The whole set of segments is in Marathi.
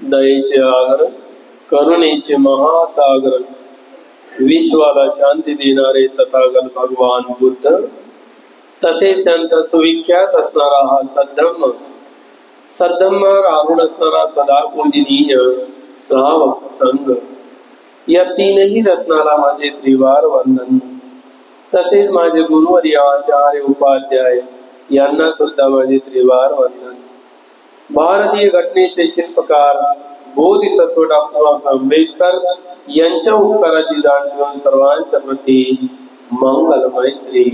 दयेचे आगर, करुणेचे महासागर, विश्वाला शांती देणारे तथागत भगवान बुद्ध, तसेच त्यांचा सुविख्यात असणारा हा सद्धम्म, सद्धम्मावर आरूढ असणारा सदा पूजनीय श्रावक संघ, या तीनही रत्नाला माझे त्रिवार वंदन. तसेच माझे गुरुवर्य आचार्य उपाध्याय यांना सुद्धा माझे त्रिवार वंदन. भारतीय घटनेचे शिल्पकार बोधिसत्व डॉ. आंबेडकर यांच्या उपकाराची जाण ठेवून सर्वांच्या प्रती मंगल मैत्री.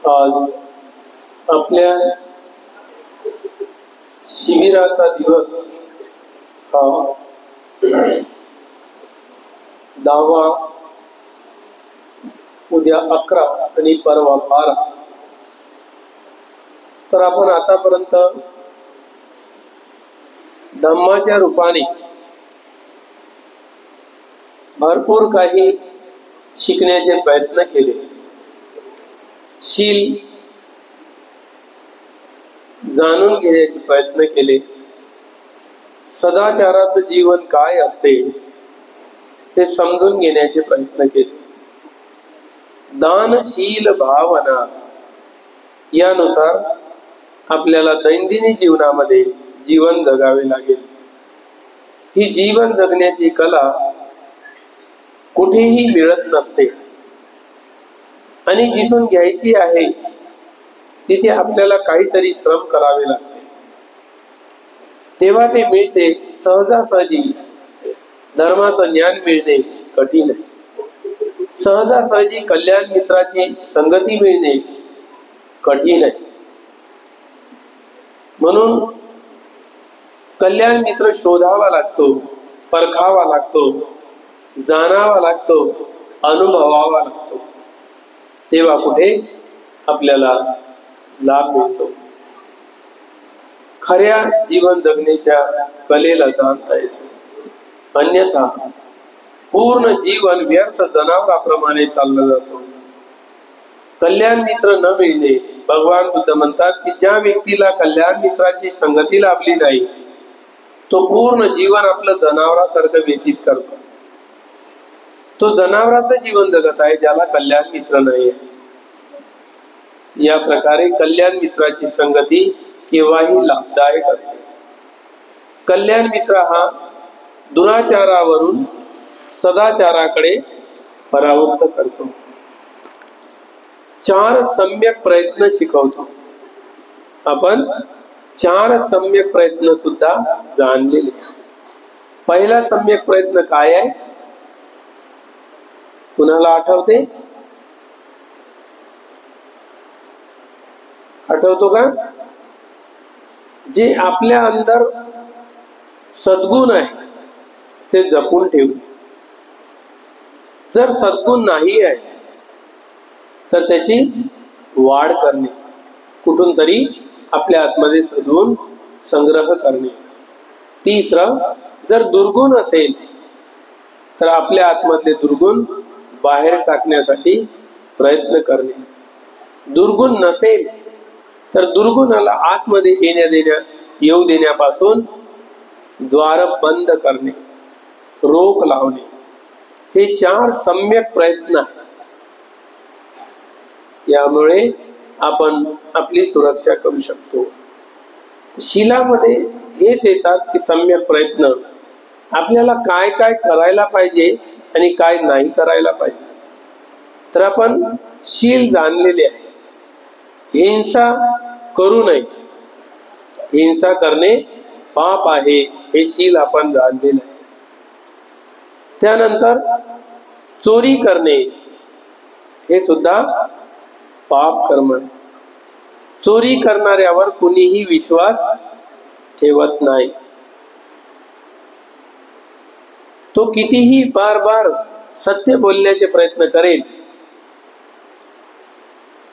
आज आपल्या शिबिराचा दिवस हा 10वा, उद्या 11 आणि परवा 12. तर आपण आतापर्यंत धम्माच्या रूपाने भरपूर काही शिकण्याचे प्रयत्न केले. शील जाणून घेण्याचे प्रयत्न केले. सदाचाराचं जीवन काय असते ते समजून घेण्याचे प्रयत्न केले. दानशील भावना यानुसार आपल्याला दैनंदिन जीवनामध्ये जीवन जगावे लागेल. ही जीवन जगण्याची कला कुठेही मिळत नसते आणि जिथून घ्यायची आहे तिथे आपल्याला काहीतरी श्रम करावे लागते, तेव्हा ते मिळते. सहजासहजी धर्माचं ज्ञान मिळणे कठीण आहे. सहजासहजी कल्याण मित्राची संगती मिळणे कठीण आहे. म्हणून कल्याण मित्र शोधावा लागतो, परखावा लागतो, जाणावा लागतो, अनुभवावा लागतो, तेव्हा कुठे आपल्याला लाभ मिळतो. खऱ्या जीवन जगण्याच्या कलेला जाणता येतो. अन्यथा पूर्ण जीवन व्यर्थ जनावराप्रमाणे चाललं जातो. कल्याण मित्र न मिळणे, भगवान बुद्ध म्हणतात की ज्या व्यक्तीला कल्याण मित्राची संगती लाभली नाही तो पूर्ण जीवन आपलं जनावरासारखं व्यतीत करतो. तो जनावराचं जीवन जगत आहे ज्याला कल्याण मित्र नाही आहे. या प्रकारे कल्याण मित्राची संगती केव्हाही लाभदायक असते. कल्याण मित्र हा दुराचारावरून सदाचाराकडे परावृत्त करतो. 4 सम्यक प्रयत्न शिकवतो. आपण 4 सम्यक प्रयत्न सुद्धा जाणलेले. पहिला सम्यक प्रयत्न काय आहे? कुणाला आठवते? आठवतो का? जे आपल्या अंदर सद्गुण आहे ते जपून ठेवणे. जर सद्गुण नाही आहे तर त्याची वाढ करणे, कुठून तरी आपल्या आतमध्ये सद्गुण संग्रह करणे. तिसरं, जर दुर्गुण असेल तर आपल्या आतमधले दुर्गुण बाहेर टाकण्यासाठी प्रयत्न करणे. दुर्गुण नसेल तर दुर्गुणाला आतमध्ये येऊ देण्यापासून द्वार बंद करणे, रोख लावणे. हे 4 सम्यक प्रयत्न आहेत. यामुळे आपण आपली सुरक्षा करू शकतो. शीलामध्ये हेच येतात की सम्यक प्रयत्न आपल्याला काय काय करायला पाहिजे आणि काय नाही करायला पाहिजे. तर आपण शील जाणलेले आहे. हिंसा करू नये, हिंसा करणे पाप आहे हे शील आपण जाणलेले आहे. त्यानंतर चोरी करणे हे सुद्धा पाप कर्म आहे. चोरी करणाऱ्यावर कुणीही विश्वास ठेवत नाही. तो कितीही बार बार सत्य बोलण्याचे प्रयत्न करेल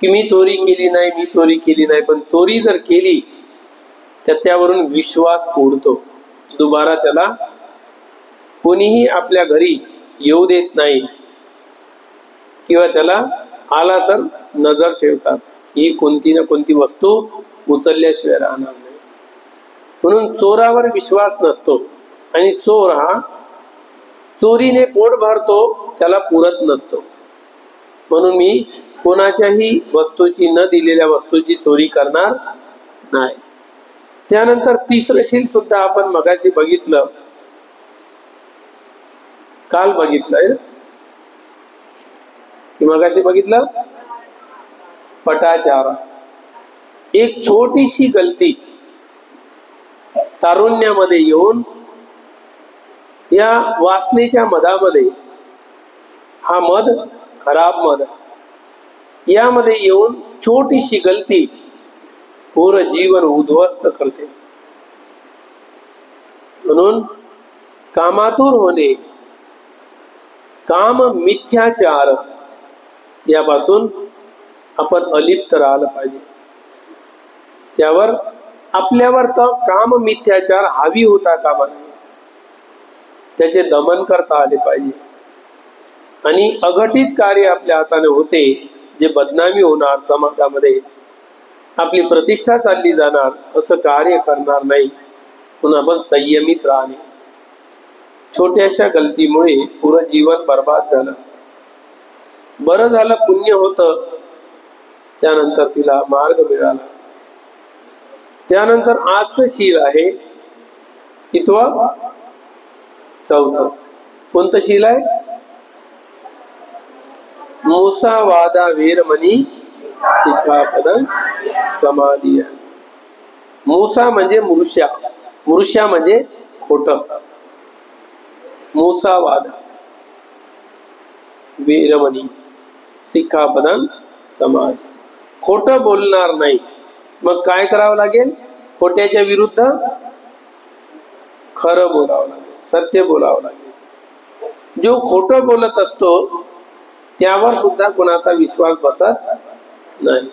की मी चोरी केली नाही, मी चोरी केली नाही, पण चोरी जर केली त्याच्यावरून विश्वास उडतो. दुबारा त्याला कोणीही आपल्या घरी येऊ देत नाही किंवा त्याला आला तर नजर ठेवतात. ही कोणती ना कोणती वस्तू उचलल्याशिवाय राहणार नाही. म्हणून चोरावर विश्वास नसतो आणि चोर हा चोरीने पोट भरतो, त्याला पुरत नसतो. म्हणून मी कोणाच्याही वस्तूची, न दिलेल्या वस्तूची चोरी करणार नाही. त्यानंतर तिसरं शील सुद्धा आपण मगाशी बघितलं, काल बघितलंय की मगाशी बघितलं, पटाचार. एक छोटीशी गलती तारुण्यामध्ये येऊन, या वासनेच्या मधामध्ये, हा मध खराब मध, यामध्ये येऊन छोटीशी गलती पूर्ण जीवन उद्ध्वस्त करते. म्हणून कामातूर होणे, काम मिथ्याचार, यापासून आपण अलिप्त राहिलं पाहिजे. त्यावर आपल्यावर तर काम मिथ्याचार हावी होता कामा नये, त्याचे दमन करता आले पाहिजे. आणि अघटित कार्य आपल्या हाताने होते, जे बदनामी होणार, समाजामध्ये आपली प्रतिष्ठा चालली जाणार, असं कार्य करणार नाही. म्हणून आपण संयमित राहणे. छोट्याशा गलतीमुळे पुरं जीवन बर्बाद झालं. बरं झालं पुण्य होतं, त्यानंतर तिला मार्ग मिळाला. त्यानंतर आजचं शील आहे कितवं? चौथं. कोणतं शील आहे? मुसावादा वीरमणी शिखापदं समाधी. मुसा म्हणजे मृषा, मृषा म्हणजे खोट. मुसावादा वीरमणी शिखापदं समाधी. खोटं बोलणार नाही. मग काय करावं लागेल? खोट्याच्या विरुद्ध खरं बोलावं लागेल, सत्य बोलावं लागेल. जो खोटं बोलत असतो त्यावर सुद्धा कोणाचा विश्वास बसत नाही.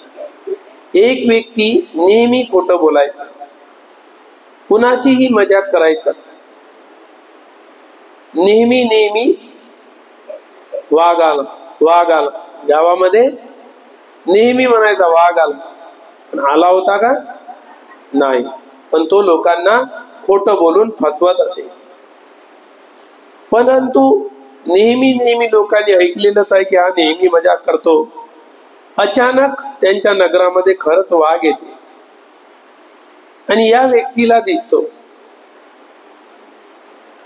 एक व्यक्ती नेहमी खोटं बोलायचा, कुणाचीही मजाक करायचा, नेहमी नेहमी वाघ आला, वाघ आला, गावामध्ये नेहमी म्हणायचा वाघ आला. पण आला होता का? नाही. पण तो लोकांना खोटं बोलून फसवत असे. परंतु नेहमी नेहमी लोकांनी ऐकलेलंच आहे की हा नेहमी मजाक करतो. अचानक त्यांच्या नगरामध्ये खरंच वाघ येते आणि या व्यक्तीला दिसतो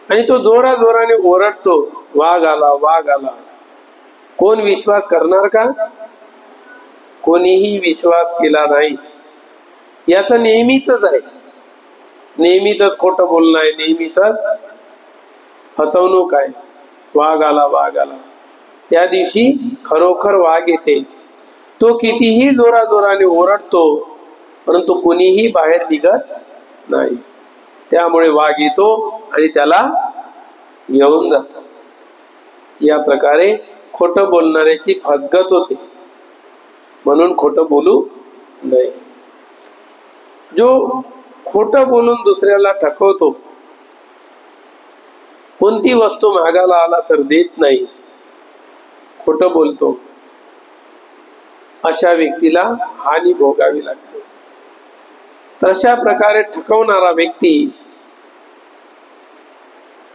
आणि तो जोराजोराने ओरडतो, वाघ आला, वाघ आला. कोण विश्वास करणार का? कोणीही विश्वास केला नाही. याचं नेहमीच आहे, नेहमीच खोटं बोलणं आहे, नेहमीच फसवणूक आहे. वाघ आला, वाघ आला. त्या दिवशी खरोखर वाघ येते. तो कितीही जोराजोराने ओरडतो, परंतु कोणीही बाहेर निघत नाही. त्यामुळे वाघ येतो आणि त्याला घेऊन जातो. या प्रकारे खोटं बोलणाऱ्याची फसगत होते. म्हणून खोटं बोलू नये. जो खोटं बोलून दुसऱ्याला ठकवतो, कोणती वस्तू मागायला आला तर देत नाही, खोटं बोलतो, अशा व्यक्तीला हानी भोगावी लागते. तर अशा प्रकारे ठकवणारा व्यक्ती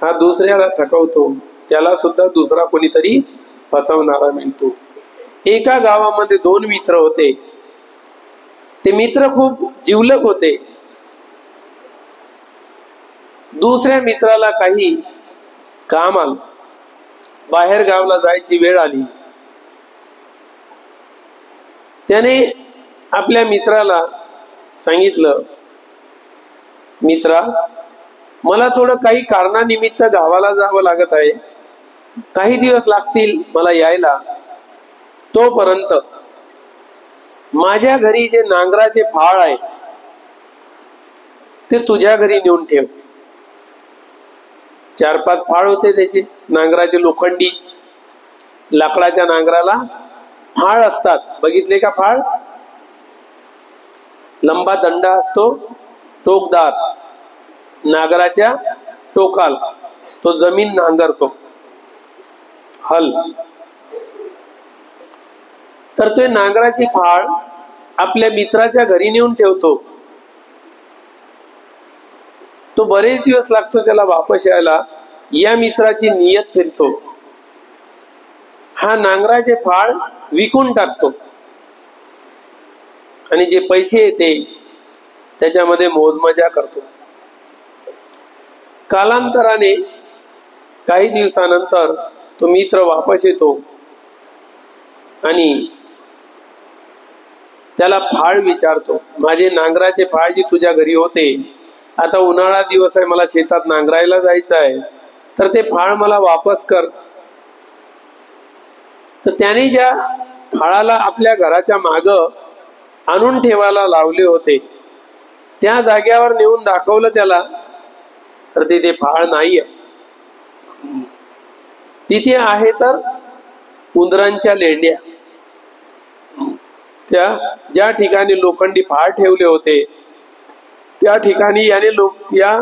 हा दुसऱ्याला ठकवतो, त्याला सुद्धा दुसरा कोणीतरी फसवणारा मिळतो. एका गावामध्ये 2 मित्र होते. ते मित्र खूप जिवलग होते. दुसऱ्या मित्राला काही काम आलं, बाहेर गावला जायची वेळ आली. त्याने आपल्या मित्राला सांगितलं, मित्रा, मला थोडं काही कारणानिमित्त गावाला जावं लागत आहे, काही दिवस लागतील मला यायला. तोपर्यंत माझ्या घरी जे नांगराचे फाळ आहे ते तुझ्या घरी नेऊन ठेव. 4-5 फाळ होते त्याचे नांगराचे, लोखंडी लाकडाच्या नांगराला फाळ असतात. बघितले का फाळ? लंबा दंडा असतो, टोकदार, नांगराच्या टोकाला तो जमीन नांगरतो, हल. तर ते नांगराची फाळ आपल्या मित्राच्या घरी नेऊन ठेवतो, तो बरेच दिवस लागतो त्याला वापस यायला, या मित्राची नियत फिरतो, हा नांगराचे फाळ विकून टाकतो आणि जे पैसे येते त्याच्यामध्ये मोजमजा करतो. कालांतराने काही दिवसानंतर तो मित्र वापस येतो आणि त्याला फाळ विचारतो, माझे नांगराचे फाळ जे तुझ्या घरी होते, आता उन्हाळा दिवस आहे, मला शेतात नांगरायला जायचं आहे, तर ते फाळ मला वापस कर. तर त्याने ज्या फाळाला आपल्या घराच्या माग आणून ठेवायला लावले होते त्या जाग्यावर नेऊन दाखवलं त्याला, तर तिथे फाळ नाही आहे. तिथे आहे तर उंदरांच्या लेंड्या. त्या ज्या ठिकाणी लोखंडी फाळ ठेवले होते त्या ठिकाणी या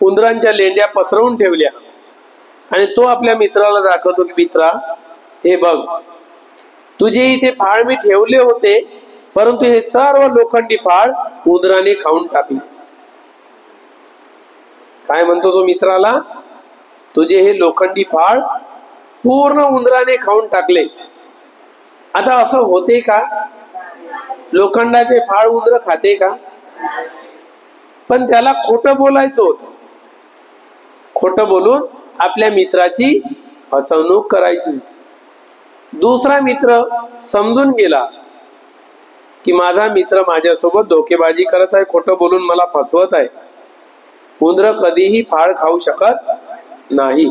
उंदरांच्या लेंड्या पसरवून ठेवल्या आणि तो आपल्या मित्राला दाखवतो की मित्रा, हे बघ, तुझे इथे फाळ मी ठेवले होते, परंतु हे सर्व लोखंडी फाळ उंदराने खाऊन टाकले. काय म्हणतो तो मित्राला, तुझे हे लोखंडी फाळ पूर्ण उंदराने खाऊन टाकले. आता असं होते का? लोखंडाचे फाळ उंदर खाते का? पण त्याला खोटं बोलायचं होतं. खोटं बोलून आपल्या मित्राची फसवणूक करायची होती. दुसरा मित्र समजून गेला की माझा मित्र माझ्यासोबत धोकेबाजी करत आहे, खोटं बोलून मला फसवत आहे. उंदर कधीही फाळ खाऊ शकत नाही.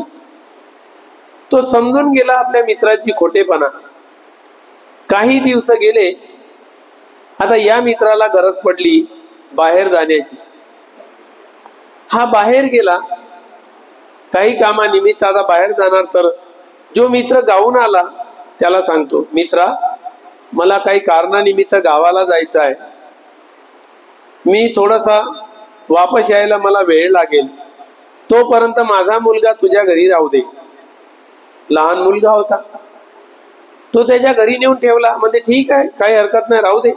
तो समजून गेला आपल्या मित्राची खोटेपणा. काही दिवस गेले. आता या मित्राला गरज पडली बाहेर जाण्याची. हा बाहेर गेला काही कामानिमित्त. आता बाहेर जाणार, तर जो मित्र गावून आला त्याला सांगतो, मित्रा, मला काही कारणानिमित्त गावाला जायचं आहे, मी थोडासा वापस यायला मला वेळ लागेल, तोपर्यंत माझा मुलगा तुझ्या घरी राहू दे. लहान मुलगा होता, तो त्याच्या घरी नेऊन ठेवला. म्हणजे ठीक आहे, काही हरकत नाही, राहू दे.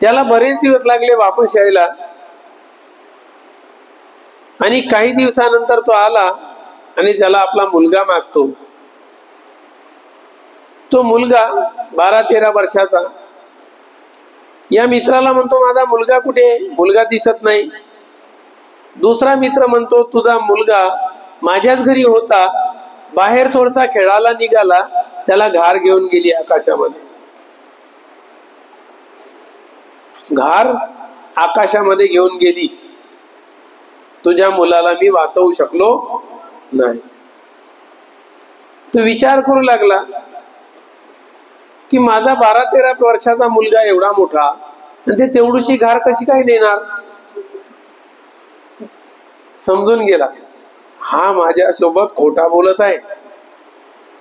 त्याला बरेच दिवस लागले वापस यायला आणि काही दिवसानंतर तो आला आणि त्याला आपला मुलगा मागतो. तो मुलगा 12-13 वर्षाचा. या मित्राला म्हणतो, माझा मुलगा कुठे? मुलगा दिसत नाही. दुसरा मित्र म्हणतो, तुझा मुलगा माझ्याच घरी होता, बाहेर थोडासा खेळायला निघाला, त्याला घार घेऊन गेली आकाशामध्ये. घार आकाशामध्ये घेऊन गेली. तुझ्या मुलाला मी वाचवू शकलो नाही. तो विचार करू लागला की माझा 12-13 वर्षाचा मुलगा एवढा मोठा आणि ते तेवढीशी घार कशी काय देणार. समजून गेला, हा माझ्या सोबत खोटा बोलत आहे.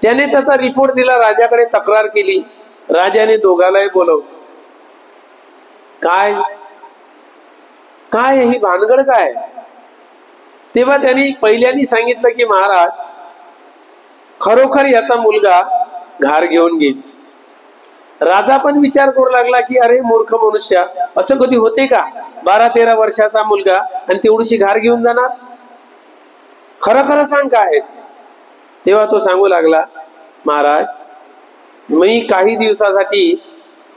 त्याने त्याचा रिपोर्ट दिला, राजाकडे तक्रार केली. राजाने दोघालाही बोलवलं. काय काय ही भानगड काय? तेव्हा त्यांनी पहिल्यांनी सांगितलं की महाराज, खरोखर याचा मुलगा घार घेऊन गेली. राजा पण विचार करू लागला की अरे मूर्ख मनुष्य, असं कधी होते का? 12-13 वर्षाचा मुलगा आणि तेवढीशी घार घेऊन जाणार? खरं खरं सांग काय. तेव्हा तो सांगू लागला, महाराज, मी काही दिवसासाठी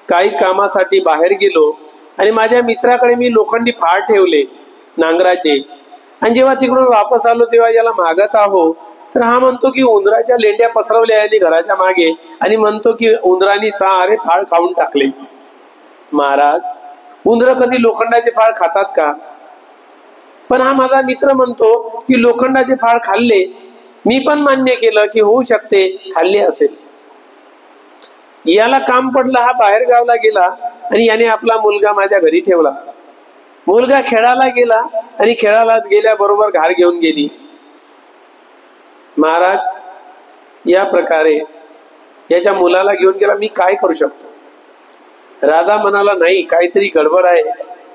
काही कामासाठी बाहेर गेलो आणि माझ्या मित्राकडे मी लोखंडी फाळ ठेवले नांगराचे, आणि जेव्हा तिकडून वापस आलो तेव्हा याला मागत आहो, तर हा म्हणतो की उंदराच्या लेंड्या पसरवल्या यांनी घराच्या मागे, आणि म्हणतो की उंदरांनी सारे फाळ खाऊन टाकले. महाराज, उंदर कधी लोखंडाचे फाळ खातात का? पण हा माझा मित्र म्हणतो की लोखंडाचे फाळ खाल्ले. मी पण मान्य केलं की होऊ शकते खाल्ले असेल. याला काम पडलं, हा बाहेर गावला गेला आणि याने आपला मुलगा माझ्या घरी ठेवला. मुलगा खेळायला गेला आणि खेळायला गेल्याबरोबर घार घेऊन गेली. महाराज, या प्रकारे याच्या मुलाला घेऊन गेला, मी काय करू शकतो? राजा म्हणाला, नाही, काहीतरी गडबड आहे,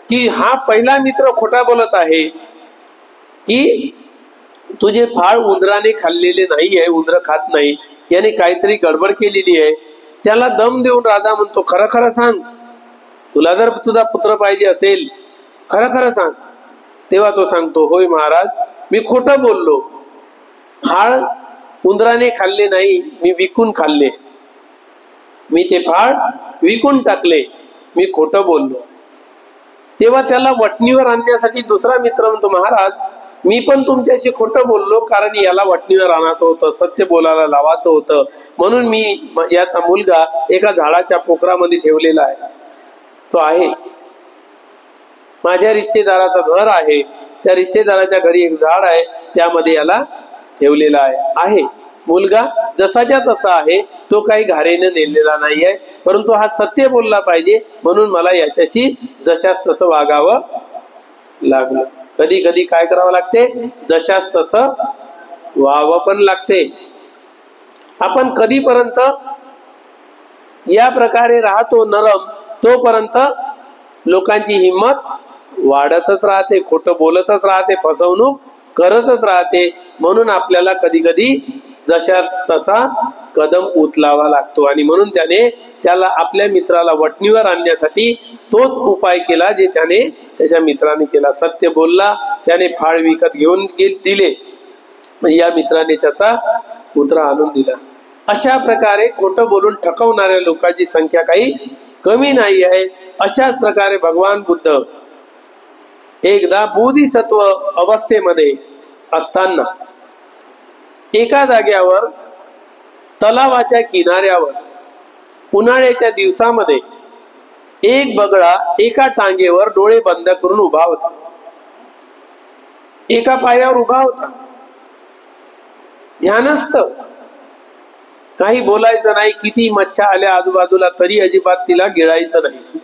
की हा पहिला मित्र खोटा बोलत आहे की तुझे फाळ उंदराने खाल्लेले नाही आहे, उंदर खात नाही, याने काहीतरी गडबड केलेली आहे. त्याला दम देऊन राधा म्हणतो, खरं खरं सांग, तुला जर तुझा पुत्र पाहिजे असेल खरं खरं सांग. तेव्हा तो सांगतो, होय महाराज, मी खोटं बोललो. फाळ उंदराने खाल्ले नाही, मी विकून खाल्ले. मी ते फाळ विकून टाकले, मी खोटं बोललो. तेव्हा त्याला वटणीवर आणण्यासाठी दुसरा मित्र म्हणतो, महाराज, मी पण तुमच्याशी खोटं बोललो, कारण याला वटणीवर आणायचं होतं, सत्य बोलायला लावायचं होतं, म्हणून मी याचा मुलगा एका झाडाच्या पोखरामध्ये ठेवलेला आहे. तो आहे माझ्या रिश्तेदाराचं घर आहे, त्या रिश्तेदाराच्या घरी एक झाड आहे, त्यामध्ये याला ठेवलेला आहे. मुलगा जसाच्या तसा आहे, तो काही घारेने नेलेला नाही आहे, परंतु हा सत्य बोलला पाहिजे, म्हणून मला याच्याशी जशास तसं वागावं लागलं. कधी कधी काय करावं लागते, जशास तसं व्हावं पण लागते. आपण कधीपर्यंत या प्रकारे राहतो नरम, तोपर्यंत लोकांची हिंमत वाढतच राहते, खोटं बोलतच राहते, फसवणूक करतच राहते. म्हणून आपल्याला कधी कधी जशास तसा कदम उचलावा लागतो. आणि म्हणून त्याला आपल्या मित्राला वटणीवर आणण्यासाठी तोच उपाय केला जे त्याने त्याच्या मित्राने केला. सत्य बोलला, त्याने फाळ विकत घेऊन दिले, या मित्राने त्याचा पुत्र आणून दिला. अशा प्रकारे खोटं बोलून ठकवणाऱ्या लोकांची संख्या काही कमी नाही आहे. अशाच प्रकारे भगवान बुद्ध एकदा बोधिसत्व अवस्थेमध्ये असताना एका जाग्यावर तलावाच्या किनाऱ्यावर उन्हाळ्याच्या दिवसामध्ये एक बगळा एका टांगेवर डोळे बंद करून उभा होता, एका पायावर उभा होता, ध्यानस्थ, काही बोलायचं नाही. किती मच्छा आल्या आजूबाजूला तरी अजिबात तिला गिळायचं नाही.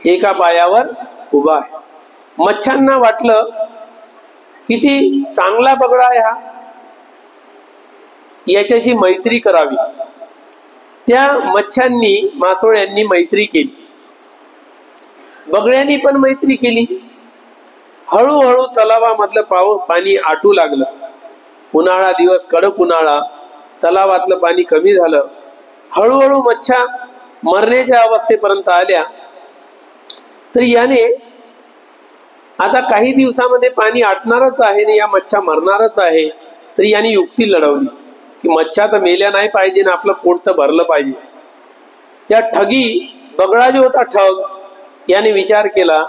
एका पायावर उभा आहे. मच्छांना वाटलं किती चांगला बगळा आहे हा, याच्याशी मैत्री करावी. त्या मच्छांनी, मासोळ्यांनी मैत्री केली, बगळ्यांनी पण मैत्री केली. हळूहळू तलावामधलं पाणी आटू लागलं. उन्हाळा दिवस, कडक उन्हाळा, तलावातलं पाणी कमी झालं. हळूहळू मच्छा मरण्याच्या अवस्थेपर्यंत आल्या. तर याने आता काही दिवसामध्ये पाणी आटणारच आहे आणि या मच्छा मरणारच आहे. तर याने युक्ती लढवली की मच्छा तर मेल्या नाही पाहिजे ना, आपलं पोट तर भरलं पाहिजे. या ठगी बगळा जो होता ठग, याने विचार केला,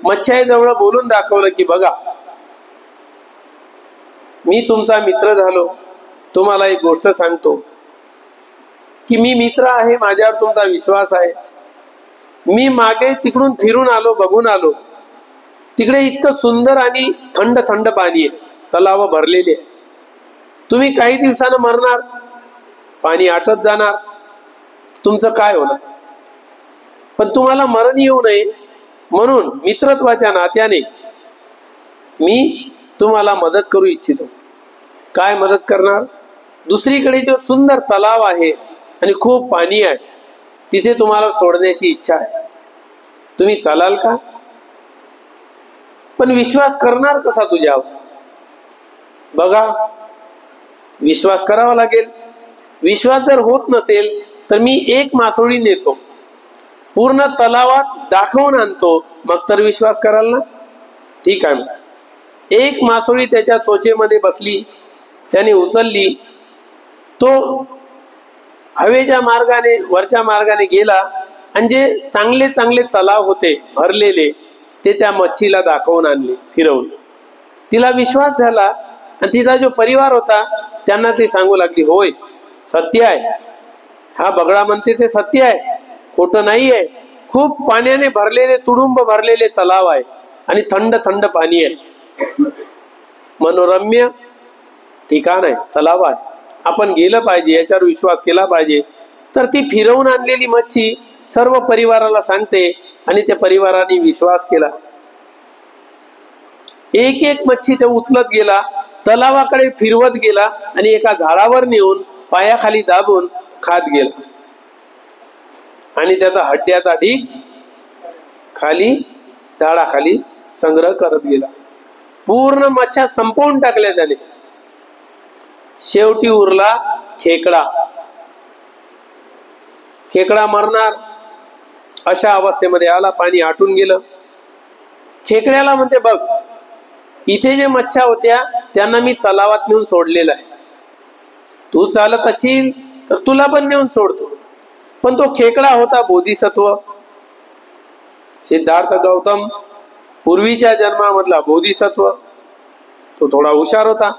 मच्छाजवळ बोलून दाखवलं की बघा, मी तुमचा मित्र झालो, तुम्हाला एक गोष्ट सांगतो की मी मित्र आहे, माझ्यावर तुमचा विश्वास आहे. मी मागे तिकडून फिरून आलो, बघून आलो, तिकडे इतकं सुंदर आणि थंड थंड पाणी आहे, तलाव भरलेले आहे. तुम्ही काही दिवसानं मरणार, पाणी आटत जाणार, तुमचं काय होणार? पण तुम्हाला मरण येऊ नये म्हणून मित्रत्वाच्या नात्याने मी तुम्हाला मदत करू इच्छितो. काय मदत करणार? दुसरीकडे जो सुंदर तलाव आहे आणि खूप पाणी आहे, तिथे तुम्हाला सोडण्याची इच्छा आहे. तुम्ही चालाल का? पण विश्वास करणार कसा तुझ्यावर? बघा, विश्वास करावा लागेल. विश्वास जर होत नसेल तर मी एक मासोळी नेतो, पूर्ण तलावात दाखवून आणतो, मग तर विश्वास कराल ना? ठीक आहे. एक मासोळी त्याच्या चोचेमध्ये बसली, त्याने उचलली, तो हवेच्या मार्गाने, वरच्या मार्गाने गेला आणि जे चांगले चांगले तलाव होते भरलेले, ते त्या मच्छीला दाखवून आणले, फिरवून. तिला विश्वास झाला आणि तिचा जो परिवार होता त्यांना ते सांगू लागली, होय सत्य आहे, हा बगळा म्हणते ते सत्य आहे, खोटं नाही आहे. खूप पाण्याने भरलेले, तुडुंब भरलेले तलाव आहे आणि थंड थंड पाणी आहे, मनोरम्य ठिकाण आहे, तलाव आहे, आपण गेलं पाहिजे, याच्यावर विश्वास केला पाहिजे. तर ती फिरवून आणलेली मच्छी सर्व परिवाराला सांगते आणि त्या परिवाराने विश्वास केला. एक एक मच्छी ते उचलत गेला, तलावाकडे फिरवत गेला आणि एका झाडावर नेऊन पायाखाली दाबून खात गेला आणि त्याचा हड्ड्याचा ढीग खाली झाडाखाली संग्रह करत गेला. पूर्ण मच्छा संपवून टाकल्या त्याने. शेवटी उरला खेकडा. खेकडा मरणार अशा अवस्थेमध्ये आला, पाणी आटून गेलं. खेकड्याला म्हणते, बघ इथे जे मच्छा होत्या त्यांना मी तलावात नेऊन सोडलेलं आहे, तू चालत असशील तर तुला पण नेऊन सोडतो. पण तो खेकडा होता बोधिसत्व. सिद्धार्थ गौतम पूर्वीच्या जन्मामधला बोधिसत्व, तो थोडा हुशार होता.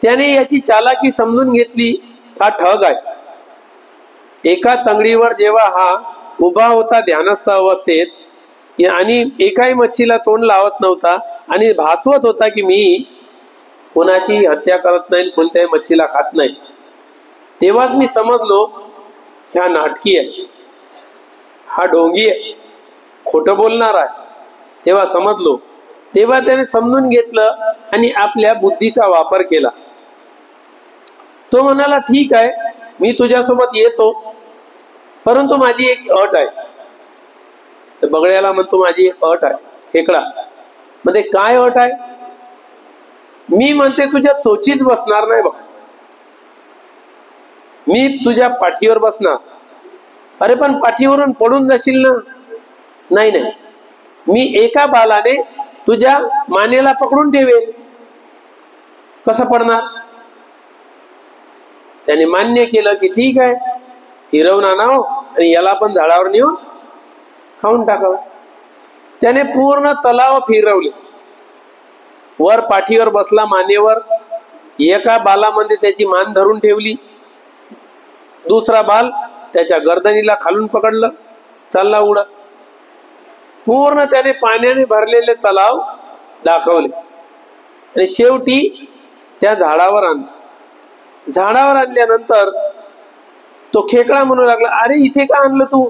त्याने याची चालाकी समजून घेतली, हा ठग आहे. एका तंगडीवर जेव्हा हा उभा होता ध्यानस्थ अवस्थेत आणि एकाही मच्छीला तोंड लावत नव्हता आणि भासवत होता की मी कोणाची हत्या करत नाही, कोणत्याही मच्छीला खात नाही, तेव्हाच मी समजलो हा नाटकी आहे, हा ढोंगी आहे, खोटं बोलणार आहे. तेव्हा समजलो. तेव्हा त्याने समजून घेतलं आणि आपल्या बुद्धीचा वापर केला. तो म्हणाला, ठीक आहे मी तुझ्यासोबत येतो, परंतु माझी एक अट आहे. तर बगड्याला म्हणतो, माझी एक अट आहे. खेकडा म्हणजे काय अट आहे? मी म्हणते तुझ्या चोचीत बसणार नाही बघ, मी तुझ्या पाठीवर बसणार. अरे पण पाठीवरून पडून जाशील ना. नाही नाही, मी एका बालाने तुझ्या मानेला पकडून ठेवेल. कसं पडणार? त्याने मान्य केलं की ठीक आहे, हिरवून आणावं आणि याला पण झाडावर नेऊन खाऊन टाकावं. त्याने पूर्ण तलाव फिरवले. वर पाठीवर बसला मानेवर, एका बालामध्ये त्याची मान धरून ठेवली, दुसरा बाल त्याच्या गर्दनीला खालून पकडलं, चालला उडत. पूर्ण त्याने पाण्याने भरलेले तलाव दाखवले आणि शेवटी त्या झाडावर आणलं. झाडावर आणल्यानंतर तो खेकडा म्हणू लागला, अरे इथे का आणलं तू?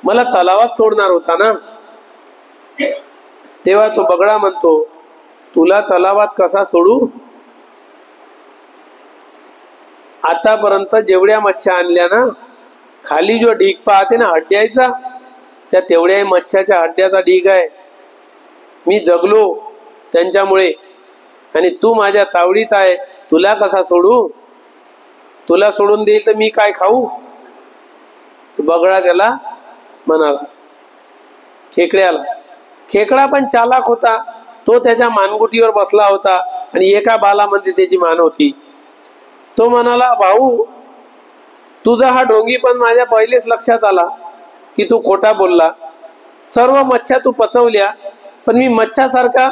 मला तलावात सोडणार होता ना. तेव्हा तो बगडा म्हणतो, तुला तलावात कसा सोडू? आतापर्यंत जेवढ्या मच्छ्या आणल्या ना, खाली जो ढीग पाहते ना हड्ड्याचा, त्या तेवढ्या मच्छ्याच्या हड्ड्याचा ढीग आहे. मी जगलो त्यांच्यामुळे आणि तू माझ्या तावडीत आहे, तुला कसा सोडू? तुला सोडून देईल तर मी काय खाऊ? बगडा त्याला म्हणाला, खेकड्याला. खेकडा पण चालाक होता. तो त्याच्या मानगुटीवर बसला होता आणि एका बालामध्ये त्याची मान होती. तो म्हणाला, भाऊ तुझा हा ढोंगी पण माझ्या पहिलेच लक्षात आला की तू खोटा बोलला. सर्व मच्छ्या तू पचवल्या, पण मी मच्छ्यासारखा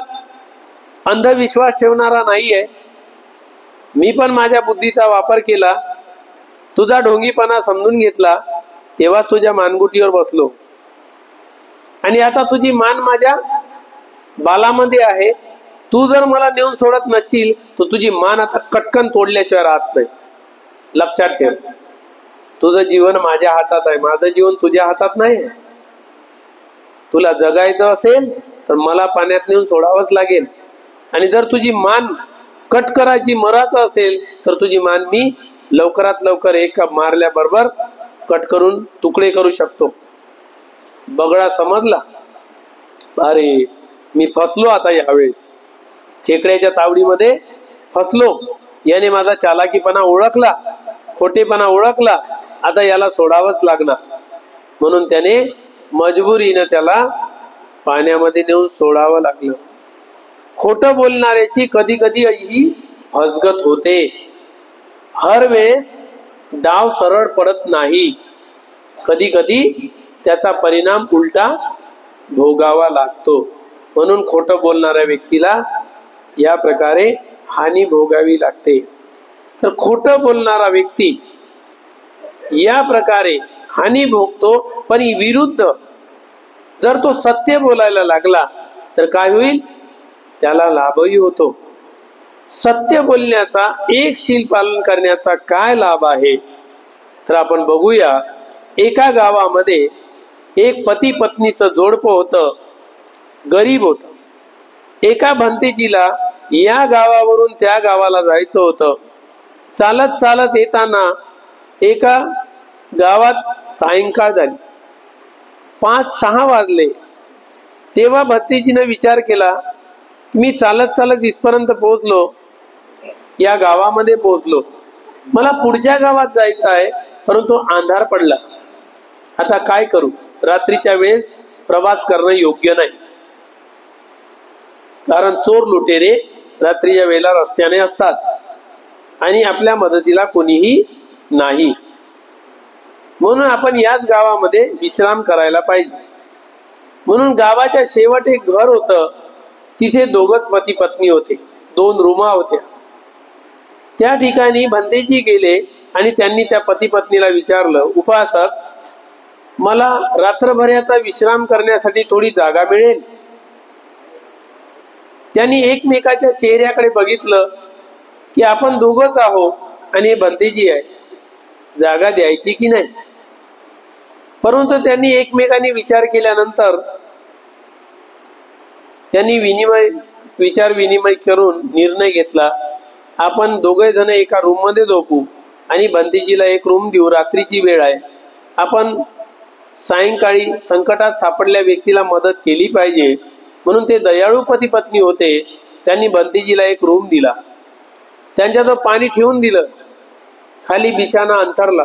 अंधविश्वास ठेवणारा नाहीये. मी पण माझ्या बुद्धीचा वापर केला, तुझा ढोंगीपणा समजून घेतला, तेव्हाच तुझ्या मानगुटीवर बसलो. आणि आता तुझी मान माझ्या बालामध्ये आहे. तू जर मला नेऊन सोडत नसशील तर तुझी मान आता कटकन तोडल्याशिवाय राहत नाही. लक्षात ठेव, तुझं जीवन माझ्या हातात आहे, माझं जीवन तुझ्या हातात नाही. तुला जगायचं असेल तर मला पाण्यात नेऊन सोडावंच लागेल. आणि जर तुझी मान कट करायची, मरायचं असेल तर तुझी मान मी लवकरात लवकर एका मारल्याबरोबर कट करून तुकडे करू शकतो. बगडा समजला, अरे मी फसलो आता, यावेळेस खेकड्याच्या तावडीमध्ये फसलो. याने माझा चालाकीपणा ओळखला, खोटेपणा ओळखला, आता याला सोडावंच लागणार. म्हणून त्याने मजबुरीनं त्याला पाण्यामध्ये नेऊन सोडावं लागलं. खोटं बोलणाऱ्याची कधी कधी अशी फसगत होते. हर वेळेस डाव सरळ पडत नाही, कधी कधी त्याचा परिणाम उलटा भोगावा लागतो. म्हणून खोटं बोलणाऱ्या व्यक्तीला या प्रकारे हानी भोगावी लागते. तर खोटं बोलणारा व्यक्ती या प्रकारे हानी भोगतो. पण विरुद्ध जर तो सत्य बोलायला लागला तर काय होईल? त्याला लाभही होतो. सत्य बोलण्याचा, एक शील पालन करण्याचा काय लाभ आहे तर आपण बघूया. एका गावामध्ये एक पती पत्नीचं जोडपं होतं, गरीब होतं. एका भंतेजीला या गावावरून त्या गावाला जायचं होतं. चालत चालत येताना एका गावात सायंकाळ झाली, 5-6 वाजले. तेव्हा भंतेजीने विचार केला, मी चालत चालत इथपर्यंत पोहोचलो, या गावामध्ये पोहोचलो, मला पुढच्या गावात जायचं आहे, परंतु अंधार पडला. आता काय करू? रात्रीच्या वेळेस प्रवास करणं योग्य नाही, कारण चोर लुटेरे रात्रीच्या वेळेला रस्त्याने असतात आणि आपल्या मदतीला कोणीही नाही. म्हणून आपण याच गावामध्ये विश्राम करायला पाहिजे. म्हणून गावाच्या शेवट एक घर होतं. तिथे दोघच पती पत्नी होते, 2 रूमा होत्या. त्या ठिकाणी भंतेजी गेले आणि त्यांनी त्या पती पत्नीला विचारलं, उपासक, मला रात्रभराचा विश्राम करण्यासाठी थोडी जागा मिळेल? त्यांनी एकमेकाच्या चेहऱ्याकडे बघितलं की आपण दोघच आहोत आणि भंतेजी आहे, जागा द्यायची की नाही. परंतु त्यांनी एकमेकांनी विचार केल्यानंतर त्यांनी विचार विनिमय करून निर्णय घेतला, आपण दोघे जण एका रूम मध्ये झोपू आणि भंतेजीला एक रूम देऊ. रात्रीची वेळ आहे, आपण सायंकाळी संकटात सापडलेल्या व्यक्तीला मदत केली पाहिजे. म्हणून ते दयाळू पती पत्नी होते. त्यांनी भंतेजीला एक रूम दिला, त्यांच्याजवळ पाणी ठेवून दिलं, खाली बिछाना अंथरला.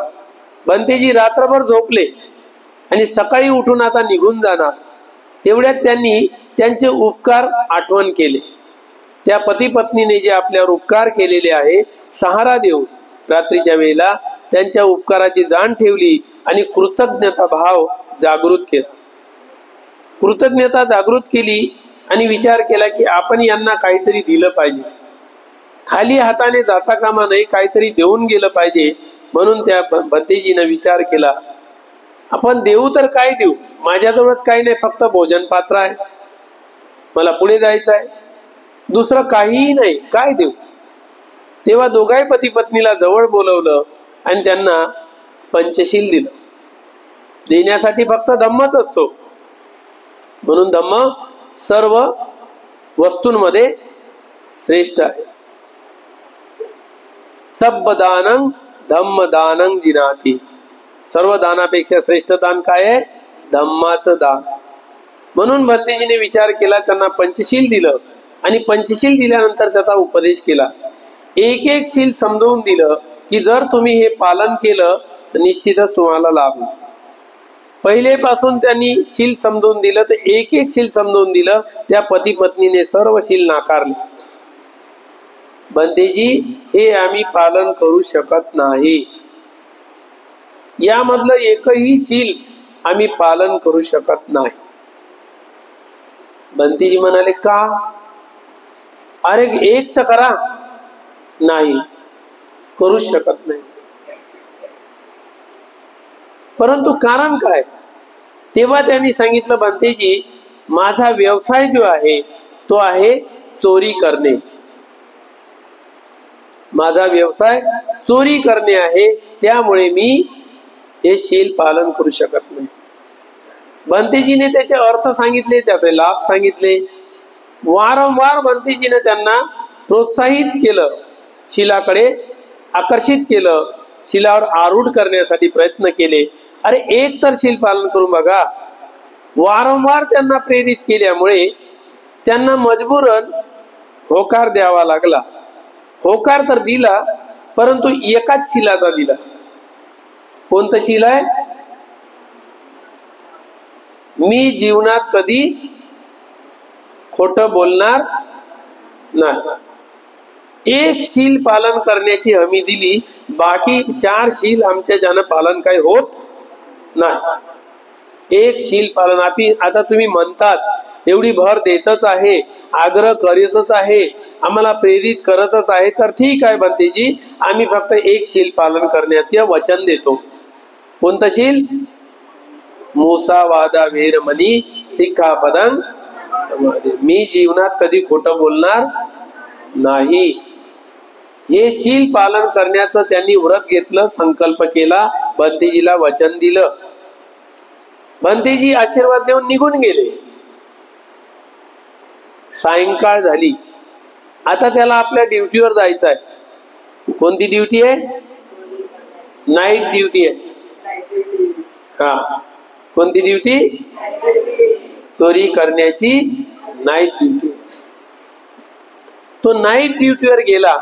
भंतेजी रात्रभर झोपले आणि सकाळी उठून आता निघून जाणार. तेवढ्यात त्यांनी त्यांचे उपकार आठवण केले. त्या पती पत्नीने जे आपल्यावर उपकार केलेले आहे, सहारा देऊन रात्रीच्या वेळेला त्यांच्या उपकाराची जाण ठेवली आणि कृतज्ञता भाव जागृत केला. कृतज्ञता जागृत केली आणि विचार केला की आपण यांना काहीतरी दिलं पाहिजे, खाली हाताने जाता कामा नये, काहीतरी देऊन गेलं पाहिजे. म्हणून त्या भंतेजीने विचार केला, आपण देऊ तर काय देऊ, माझ्याजवळच काही नाही, फक्त भोजन पात्र आहे, मला पुढे जायचं आहे, दुसरं काहीही नाही, काय देऊ. तेव्हा दोघाही पती पत्नीला जवळ बोलवलं आणि त्यांना पंचशील दिलं. देण्यासाठी फक्त धम्मच असतो, म्हणून धम्म सर्व वस्तूंमध्ये श्रेष्ठ आहे. सब दानं धम्म दानं जिनाती. सर्व दानापेक्षा श्रेष्ठ दान काय आहे? धम्माचं दान. म्हणून भंतेजीने विचार केला, त्यांना पंचशील दिलं आणि पंचशील दिल्यानंतर त्याचा उपदेश केला. एक एक शील समजावून दिलं की जर तुम्ही हे पालन केलं तर निश्चितच तुम्हाला लाभ होईल. पहिलेपासून त्यांनी शील समजावून दिलं तर एक एक शील समजावून दिलं. त्या पती पत्नीने सर्व शील नाकारले. भंतेजी, हे आम्ही पालन करू शकत नाही, यामधलं एकही शील आम्ही पालन करू शकत नाही. भंतेजी म्हणाले, का? अरे एक तर करा. नाही, करू शकत नाही. परंतु कारण काय? तेव्हा त्यांनी सांगितलं, भंतेजी, माझा व्यवसाय जो आहे तो आहे चोरी करणे. माझा व्यवसाय चोरी करणे आहे, त्यामुळे मी हे शील पालन करू शकत नाही. भंतेजीने त्याचे अर्थ सांगितले, त्याचे लाभ सांगितले. वारंवार भंतेजीने त्यांना प्रोत्साहित केलं, शीलाकडे आकर्षित केलं, शीलावर आरूढ करण्यासाठी प्रयत्न केले. अरे एक तर शील पालन करून बघा. वारंवार त्यांना प्रेरित केल्यामुळे त्यांना मजबूरन होकार द्यावा लागला. होकार तर दिला, परंतु एकाच शीलाचा दिला. कोणतं शील आहे? मी जीवनात कधी खोटं बोलणार नाही. एक शील पालन करण्याची हमी दिली, बाकी 4 शील आमच्या ज्यानं पालन काही होत नाही. एक शील पालन. आता तुम्ही म्हणतात एवढी भर देतच आहे, आग्रह करीतच आहे, आम्हाला प्रेरित करतच आहे, तर ठीक आहे भंतेजी, आम्ही फक्त एक शील पालन करण्याचे वचन देतो. कोणतं शील? मुसावादा वेरमणी सिक्खापदं समाधी. मी जीवनात कधी खोटं बोलणार नाही. हे शील पालन करण्याचं त्यांनी व्रत घेतलं, संकल्प केला, भंतेजीला वचन दिलं. भंतेजी आशीर्वाद देऊन निघून गेले. सायंकाळ झाली. आता त्याला आपल्या ड्युटीवर जायचं आहे. कोणती ड्युटी आहे? नाईट ड्युटी आहे. हा, कोणती ड्युटी? चोरी करण्याची नाईट ड्युटी. तो नाईट ड्युटीवर गेला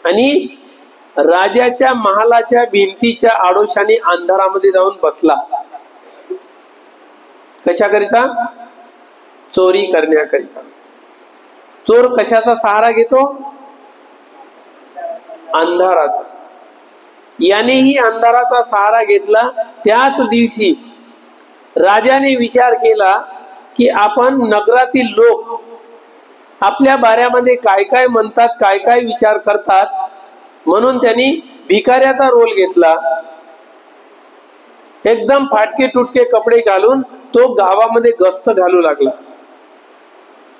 आणि राजाच्या महालाच्या भिंतीच्या आडोशाने अंधारामध्ये जाऊन बसला. कशाकरिता? चोरी करण्याकरिता. चोर कशाचा सहारा घेतो? अंधाराचा. यानेही अंधाराचा सहारा घेतला. त्याच दिवशी राजाने विचार केला की आपण नगरातील लोक आपल्या बाऱ्यामध्ये काय काय म्हणतात, काय काय विचार करतात, म्हणून त्यांनी भिकाऱ्याचा रोल घेतला. एकदम फाटके तुटके कपडे घालून तो गावामध्ये गस्त घालू लागला,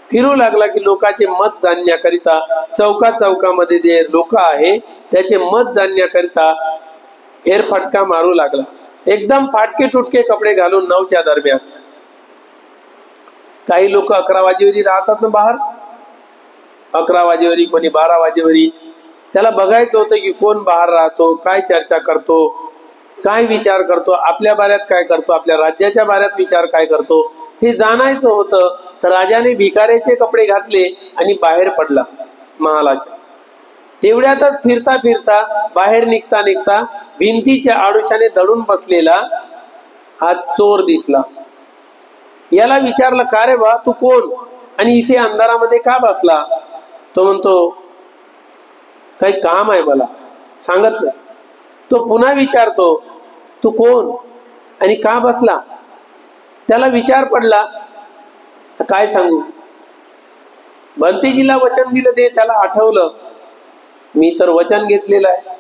फिरू लागला की लोकांचे मत जाणण्याकरिता चौका चौकामध्ये जे लोक आहे त्याचे मत जाणण्याकरिता फेरफटका मारू लागला. एकदम फाटके तुटके कपडे घालून 9च्या दरम्यान. काही लोक 11 वाजेवरी राहतात ना बाहेर, 11 वाजेवरी, कोणी 12 वाजेवरी. त्याला बघायचं होतं की कोण बाहेर राहतो, काय चर्चा करतो, काय विचार करतो, आपल्या बाऱ्यात काय करतो, आपल्या राज्याच्या बाऱ्यात विचार काय करतो, हे जाणायचं होतं. तर राजाने भिकाऱ्याचे कपडे घातले आणि बाहेर पडला महालाच्या. तेवढ्यातच फिरता फिरता बाहेर निघता निघता भिंतीच्या आडोशाने दडून बसलेला हा चोर दिसला. याला विचारलं, का रे बा, तू कोण आणि इथे अंधारामध्ये का बसला? तो म्हणतो, काही काम आहे मला, सांगत नाही. तो पुन्हा विचारतो, तू कोण आणि का बसला? त्याला विचार पडला, काय सांगू, भंतेजीला वचन दिलं ते त्याला आठवलं. मी तर वचन घेतलेलं आहे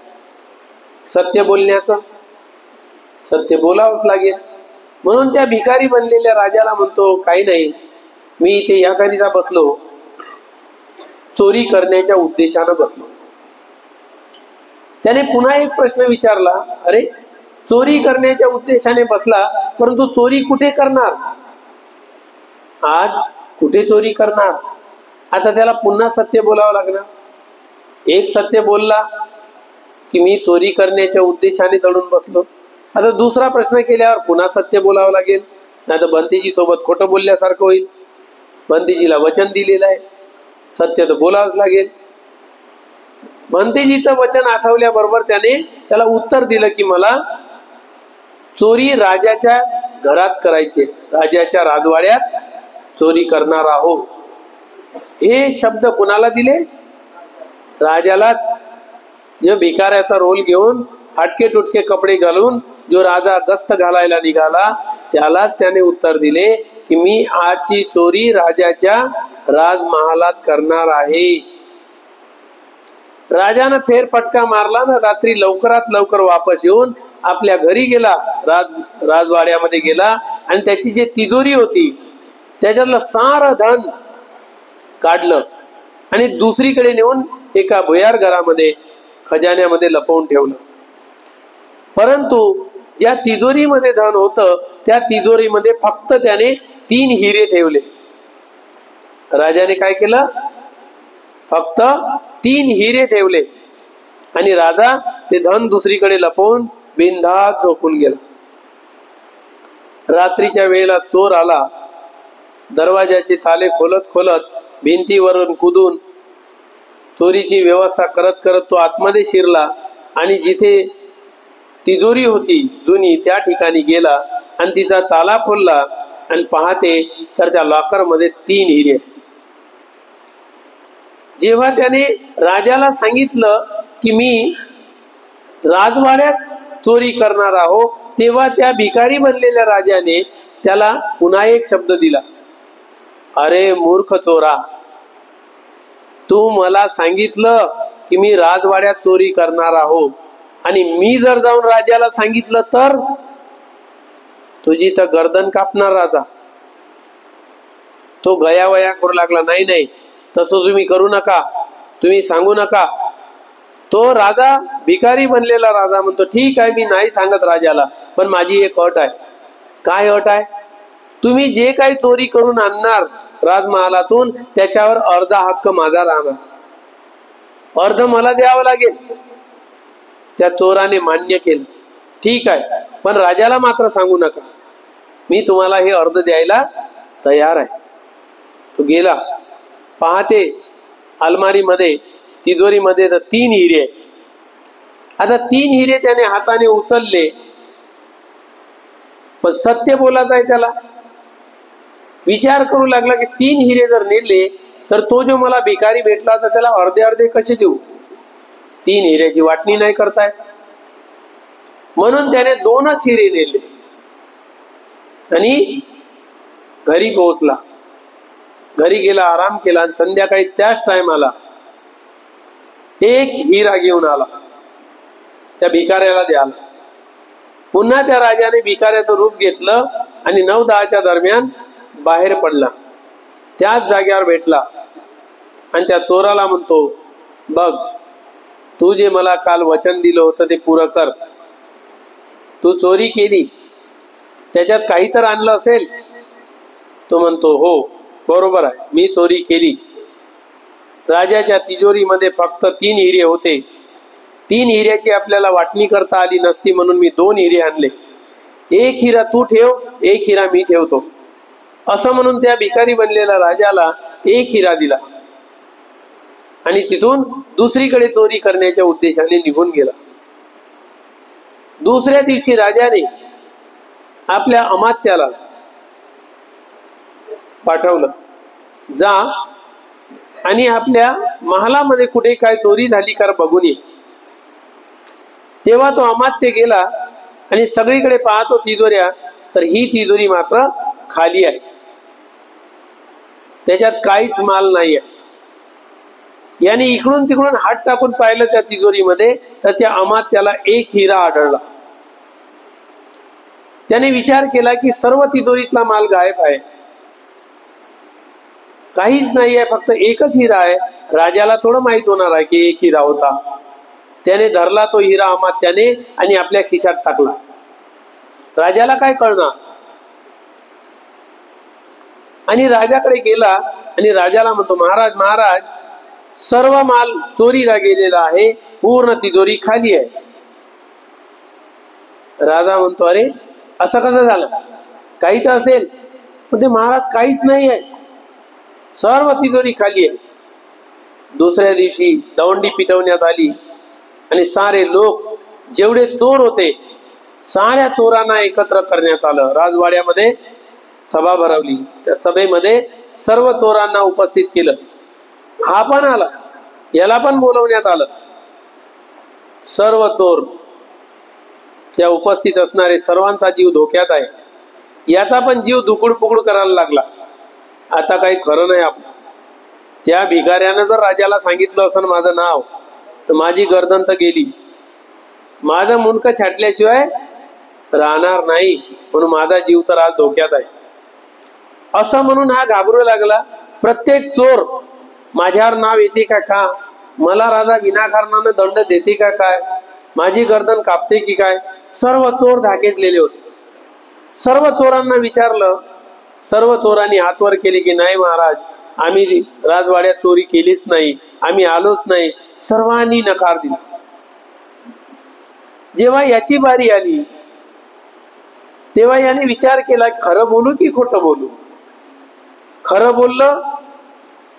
सत्य बोलण्याचं, सत्य बोलावंच लागेल. म्हणून त्या भिकारी बनलेल्या राजाला म्हणतो, काही नाही, मी इथे याकरिता बसलो, चोरी करण्याच्या उद्देशानं बसलो. त्याने पुन्हा एक प्रश्न विचारला, अरे चोरी करण्याच्या उद्देशाने बसला, परंतु चोरी कुठे करणार? आज कुठे चोरी करणार? आता त्याला पुन्हा सत्य बोलावं लागणार. एक सत्य बोलला की मी चोरी करण्याच्या उद्देशाने दडून बसलो. आता दुसरा प्रश्न केल्यावर पुन्हा सत्य बोलावं लागेल, नाही तर भंतेजी सोबत खोटं बोलल्यासारखं होईल. भंतेजीला वचन दिलेलं आहे, सत्य तर बोलावंच लागेल. भंतेजीचं वचन आठवल्याबरोबर त्याला उत्तर दिलं की मला चोरी राजाच्या घरात करायचे, राजाच्या राजवाड्यात चोरी करणार आहोत. हे शब्द कुणाला दिले? राजालाच. जो भिकाऱ्याचा रोल घेऊन फाटके तुटके कपडे घालून जो राजा गस्त घालायला निघाला त्यालाच त्याने उत्तर दिले की मी आजची चोरी राजाच्या राजमहालात करणार आहे. राजानं फेरफटका मारला ना, रात्री लवकरात लवकर वापस येऊन आपल्या घरी गेला, राजवाड्यामध्ये गेला आणि त्याची जी तिजोरी होती त्याच्यातलं सारं धन काढलं आणि दुसरीकडे नेऊन एका भुयार घरामध्ये खजान्यामध्ये लपवून ठेवलं. परंतु ज्या तिजोरीमध्ये धन होतं त्या तिजोरीमध्ये फक्त त्याने 3 हिरे ठेवले. राजाने काय केलं? फक्त 3 हिरे ठेवले आणि राजा ते धन दुसरीकडे लपवून बिनधास्त झोपून गेला. रात्रीच्या वेळेला चोर आला, दरवाजाचे ताले खोलत खोलत भिंतीवरून कुदून चोरीची व्यवस्था करत करत तो आतमध्ये शिरला आणि जिथे तिजोरी होती जुनी त्या ठिकाणी गेला आणि तिचा ताला खोलला आणि पाहते तर त्या लॉकरमध्ये 3 हिरे. जेव्हा त्याने राजाला सांगितलं की मी राजवाड्यात चोरी करणार आहो, तेव्हा त्या भिकारी बनलेल्या राजाने त्याला पुन्हा एक शब्द दिला, अरे मूर्ख चोरा, तू मला सांगितलं की मी राजवाड्यात चोरी करणार आहो आणि मी जर जाऊन राजाला सांगितलं तर तुझी तर गर्दन कापणार राजा. तो गयावया करू लागला, नाही नाही तसं तुम्ही करू नका, तुम्ही सांगू नका. तो राजा भिकारी बनलेला राजा म्हणतो, ठीक आहे मी नाही सांगत राजाला, पण माझी एक अट आहे. काय अट आहे? तुम्ही जे काही चोरी करून आणणार राजमहालातून त्याच्यावर अर्धा हक्क माझा राहणार, अर्ध मला द्यावं लागेल. त्या चोराने मान्य केलं, ठीक आहे पण राजाला मात्र सांगू नका, मी तुम्हाला हे अर्ध द्यायला तयार आहे. तो गेला, पाहते अलमारीमध्ये तिजोरीमध्ये तर 3 हिरे आहे. आता 3 हिरे त्याने हाताने उचलले, पण सत्य बोलत आहे त्याला. विचार करू लागला की 3 हिरे जर नेले तर तो जो मला भिकारी भेटला तर त्याला अर्धे अर्धे कसे देऊ, 3 हिऱ्याची वाटणी नाही करताय. म्हणून त्याने 2च हिरे नेले आणि घरी पोहोचला. घरी गेला, आराम केला आणि संध्याकाळी त्याच टायमाला एक हिरा घेऊन आला, त्या भिकाऱ्याला द्याला. पुन्हा त्या राजाने भिकाऱ्याचं रूप घेतलं आणि 9-10च्या दरम्यान बाहेर पडला. त्याच जागेवर भेटला आणि त्या चोराला म्हणतो, बघ, तू जे मला काल वचन दिलं होतं ते पुरं कर. तू चोरी केली, त्याच्यात काही तर आणलं असेल. तो म्हणतो, हो बरोबर आहे, मी चोरी केली. राजाच्या तिजोरीमध्ये फक्त 3 हिरे होते. 3 हिऱ्याची आपल्याला वाटणी करता आली नसती म्हणून मी 2 हिरे आणले. 1 हिरा तू ठेव, 1 हिरा मी ठेवतो. असं म्हणून त्या भिकारी बनलेल्या राजाला 1 हिरा दिला आणि तिथून दुसरीकडे चोरी करण्याच्या उद्देशाने निघून गेला. दुसऱ्या दिवशी राजाने आपल्या अमात्याला पाठवलं, जा आणि आपल्या महालामध्ये कुठे काय चोरी झाली का बघून ये. तेव्हा तो अमात्य गेला आणि सगळीकडे पाहतो तिजोऱ्या, तर ही तिजोरी मात्र खाली आहे, त्याच्यात काहीच माल नाही आहे. याने इकडून तिकडून हात टाकून पाहिलं त्या तिजोरीमध्ये, तर त्या अमात्याला 1 हिरा आढळला. त्याने विचार केला की सर्व तिजोरीतला माल गायब आहे, काहीच नाही आहे, फक्त 1च हिरा आहे. राजाला थोडं माहित होणार आहे की 1 हिरा होता. त्याने धरला तो हिरा अमात्याने आणि आपल्या खिशात टाकला. राजाला काय कळणार. आणि राजाकडे गेला आणि राजाला म्हणतो, महाराज महाराज, सर्व माल चोरीला गेलेला आहे, पूर्ण तिजोरी खाली आहे. राजा म्हणतो, अरे असं कसं झालं, काही तर असेल. म्हणते, महाराज काहीच नाही आहे, सर्व तिजोरी खाली आहे. दुसऱ्या दिवशी दवंडी पिटवण्यात आली आणि सारे लोक, जेवढे चोर होते, साऱ्या चोरांना एकत्र करण्यात आलं. राजवाड्यामध्ये सभा भरवली. त्या सभेमध्ये सर्व चोरांना उपस्थित केलं. हा पण आला, याला पण बोलवण्यात आलं. सर्व चोर, त्या उपस्थित असणारे सर्वांचा जीव धोक्यात आहे. याचा पण जीव दुकुड पुकुड करायला लागला. आता काही खरं नाही आपलं. त्या भिकाऱ्यानं जर राजाला सांगितलं असं माझं नाव, तर माझी गर्दन तर गेली, माझं मुंडकं छाटल्याशिवाय राहणार नाही, म्हणून माझा जीव तर आज धोक्यात आहे. असं म्हणून हा घाबरू लागला. प्रत्येक चोर माझ्यावर नाव येते का, मला राजा विनाकारणानं दंड देते का काय, माझी गर्दन कापते की काय. सर्व चोर धाकेटलेले होते. सर्व चोरांना विचारलं, सर्व चोरांनी हात वर केले की नाही महाराज, आम्ही राजवाड्यात चोरी केलीच नाही, आम्ही आलोच नाही. सर्वांनी नकार दिला. जेव्हा याची बारी आली तेव्हा याने विचार केला, खरं बोलू की खोटं बोलू. खरं बोललं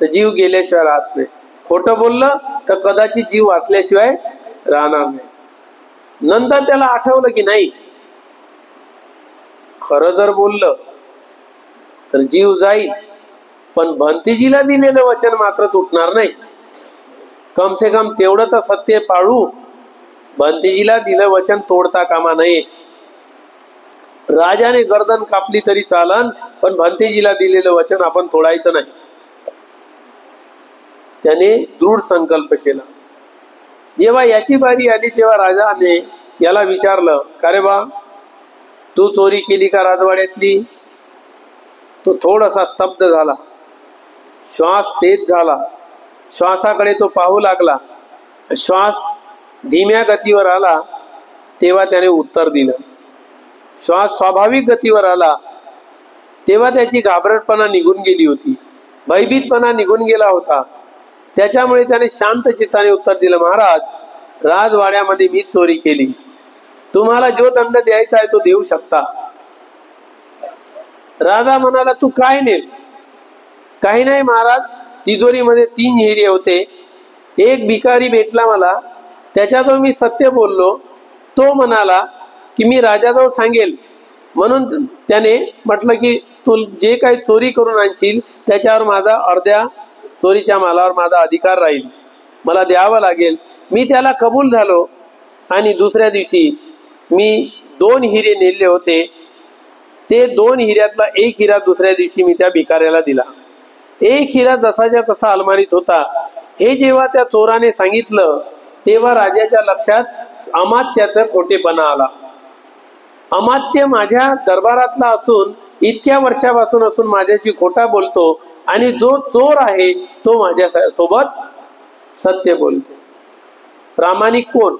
तर जीव गेल्याशिवाय राहत नाही, खोटं बोललं तर कदाचित जीव वाचल्याशिवाय राहणार नाही. नंतर त्याला आठवलं की नाही, खरं जर बोललं तर जीव जाईल, पण भंतेजीला दिलेलं वचन मात्र तुटणार नाही. कम से कम तेवढं तर सत्य पाळू, भंतेजीला दिलं वचन तोडता कामा नये. राजाने गर्दन कापली तरी चालन, पण भंतेजीला दिलेलं वचन आपण तोडायचं नाही. त्याने दृढ संकल्प केला. जेव्हा याची बारी आली तेव्हा राजाने याला विचारलं, का रे बा, तू चोरी केली का राजवाड्यातली. तो थोडासा स्तब्ध झाला, श्वास तेज झाला, श्वासाकडे तो पाहू लागला. श्वास धीम्या गतीवर आला तेव्हा त्याने उत्तर दिलं. श्वास स्वाभाविक गतीवर आला तेव्हा त्याची घाबरटपणा निघून गेली होती, भयभीतपणा निघून गेला होता. त्याच्यामुळे त्याने शांत चित्ताने उत्तर दिलं, महाराज, राजवाड्यामध्ये मी चोरी केली, तुम्हाला जो दंड द्यायचा आहे तो देऊ शकता. राजा म्हणाला, तू काय नेल. काही नाही महाराज, तिजोरीमध्ये 3 हिरे होते, एक भिकारी भेटला मला, त्याच्याजवळ मी सत्य बोललो. तो म्हणाला की मी राजाजवळ सांगेल. म्हणून त्याने म्हटलं की तू जे काही चोरी करून आणशील त्याच्यावर माझा अर्ध्या चोरीच्या मालावर माझा अधिकार राहील, मला द्यावं लागेल. मी त्याला कबूल झालो आणि दुसऱ्या दिवशी मी 2 हिरे नेले होते. ते 2 हिऱ्यातला एक हिरा दुसऱ्या दिवशी मी त्या भिकाऱ्याला दिला. एक हिरा जसाच्या तसा अलमारीत होता. हे जेव्हा त्या चोराने सांगितलं तेव्हा राजाच्या लक्षात अमात्याचा खोटेपणा आला. अमात्य माझ्या दरबारातला असून इतक्या वर्षापासून असून माझ्याशी खोटा बोलतो आणि जो चोर आहे तो माझ्या सोबत सत्य बोलतो. प्रामाणिक कोण?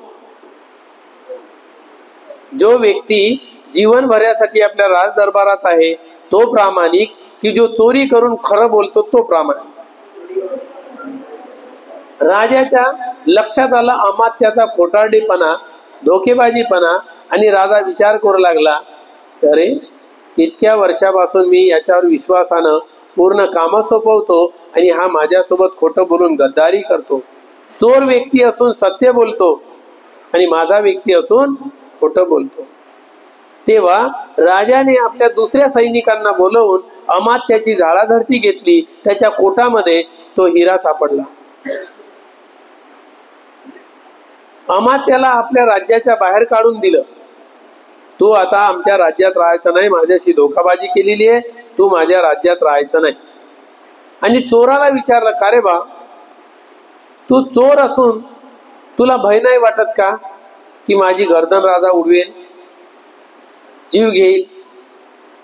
जो व्यक्ती जीवनभरासाठी आपल्या राज दरबारात आहे तो प्रामाणिक, की जो चोरी करून खरं बोलतो तो प्रामाणिक. राजाच्या लक्षात आला अमात्याचा खोटारडेपणा, धोकेबाजीपणा आणि राजा विचार करू लागला, अरे इतक्या वर्षापासून मी याच्यावर विश्वासानं पूर्ण कामं सोपवतो आणि हा माझ्यासोबत खोटं बोलून गद्दारी करतो. चोर व्यक्ती असून सत्य बोलतो आणि माझा व्यक्ती असून खोटं बोलतो. तेव्हा राजाने आपल्या दुसऱ्या सैनिकांना बोलवून अमात्याची झाडाझडती घेतली. त्याच्या कोटामध्ये तो हिरा सापडला. अमात्याला आपल्या राज्याच्या बाहेर काढून दिलं. तू आता आमच्या राज्यात राहायचं नाही, माझ्याशी धोकाबाजी केलेली आहे, तू माझ्या राज्यात राहायचं नाही. आणि चोराला विचारलं, का रे बा, तू चोर असून तुला भय नाही वाटत का की माझी गर्दन राजा उडवेल, जीव घेईल?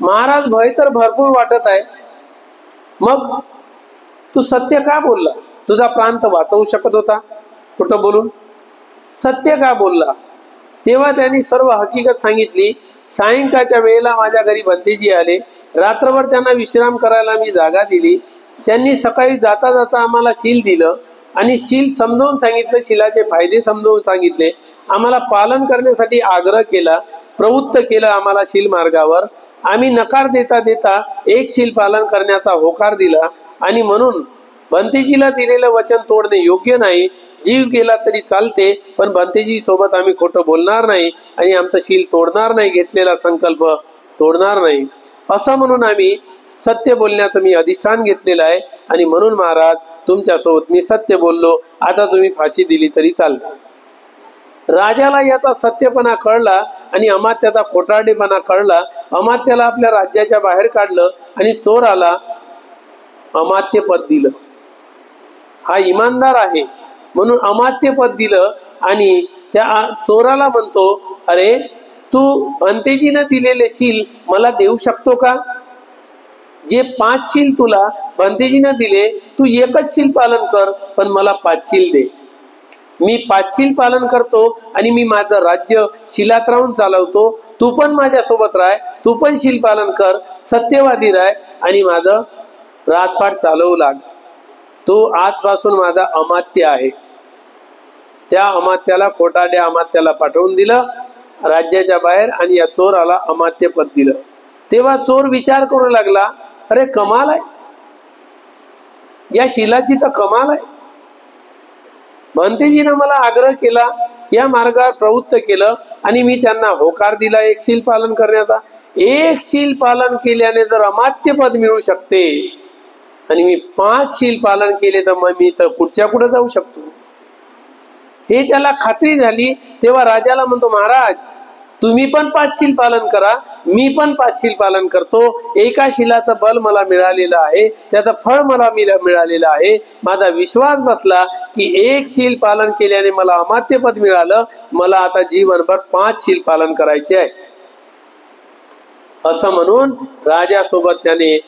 महाराज, भय तर भरपूर वाटत आहे. मग तू सत्य का बोलला? तुझा प्रांत वाचवू शकत होता खोटं बोलून, सत्य का बोलला? तेव्हा त्यांनी सर्व हकीकत सांगितली. सायंकाळच्या वेळेला माझ्या घरी भंतेजी आले. रात्रभर त्यांना विश्राम करायला मी जागा दिली. त्यांनी सकाळी जाता जाता आम्हाला शील दिलं आणि शील समजावून सांगितलं, शीलाचे फायदे समजावून सांगितले. आम्हाला पालन करण्यासाठी आग्रह केला, प्रवृत्त केलं आम्हाला शील मार्गावर. आम्ही नकार देता देता एक शील पालन करण्याचा होकार दिला. आणि म्हणून भंतेजीला दिलेलं वचन तोडणे योग्य नाही. जीव गेला तरी चालते, पण भंतेजी सोबत आम्ही खोटं बोलणार नाही आणि आमचं शील तोडणार नाही, घेतलेला संकल्प तोडणार नाही, असं म्हणून आम्ही सत्य बोलण्याचं मी अधिष्ठान घेतलेलं आहे. आणि म्हणून महाराज, तुमच्यासोबत मी सत्य बोललो, आता तुम्ही फाशी दिली तरी चालते. राजाला याचा सत्यपणा कळला आणि अमात्याचा खोटारडेपणा कळला. अमात्याला आपल्या राज्याच्या बाहेर काढलं आणि चोराला अमात्य पद दिलं. हा इमानदार आहे म्हणून अमात्य पद दिलं. आणि त्या चोराला म्हणतो, अरे तू भंतेजीनं दिलेले शील मला देऊ शकतो का? जे 5 शील तुला भंतेजीनं दिले, तू एकच शील पालन कर, पण मला 5 शील दे. मी 5 शील पालन करतो आणि मी माझं राज्य शिलात राहून चालवतो. तू पण माझ्यासोबत राह, तू पण शील पालन कर, सत्यवादी राह आणि माझं राजपाट चालवू लाग. तू आजपासून माझा अमात्य आहे. त्या अमात्याला, खोटारड्या अमात्याला पाठवून दिलं राज्याच्या बाहेर आणि या चोराला अमात्य पद दिलं. तेव्हा चोर विचार करू लागला, अरे कमाल आहे, या शीलाची तर कमाल आहे. भंतेजीनं मला आग्रह केला, या मार्गावर प्रवृत्त केलं आणि मी त्यांना होकार दिला एक शील पालन करण्याचा. एक शील पालन केल्याने जर अमात्य पद मिळू शकते आणि मी 5 शील पालन केले तर मग मी तर पुढच्या पुढे जाऊ शकतो. हे त्याला खात्री झाली. तेव्हा राजाला म्हणतो, महाराज तुम्ही पण 5 शील पालन करा, मी पण 5 शील पालन करतो. एका शीलाचं बल मला मिळालेलं आहे, त्याचं फळ मला मिळालेलं आहे. माझा विश्वास बसला की एक शील पालन केल्याने मला अमात्य पद मिळालं, मला आता जीवनभर 5 शील पालन करायचे आहे. असं म्हणून राजासोबत त्याने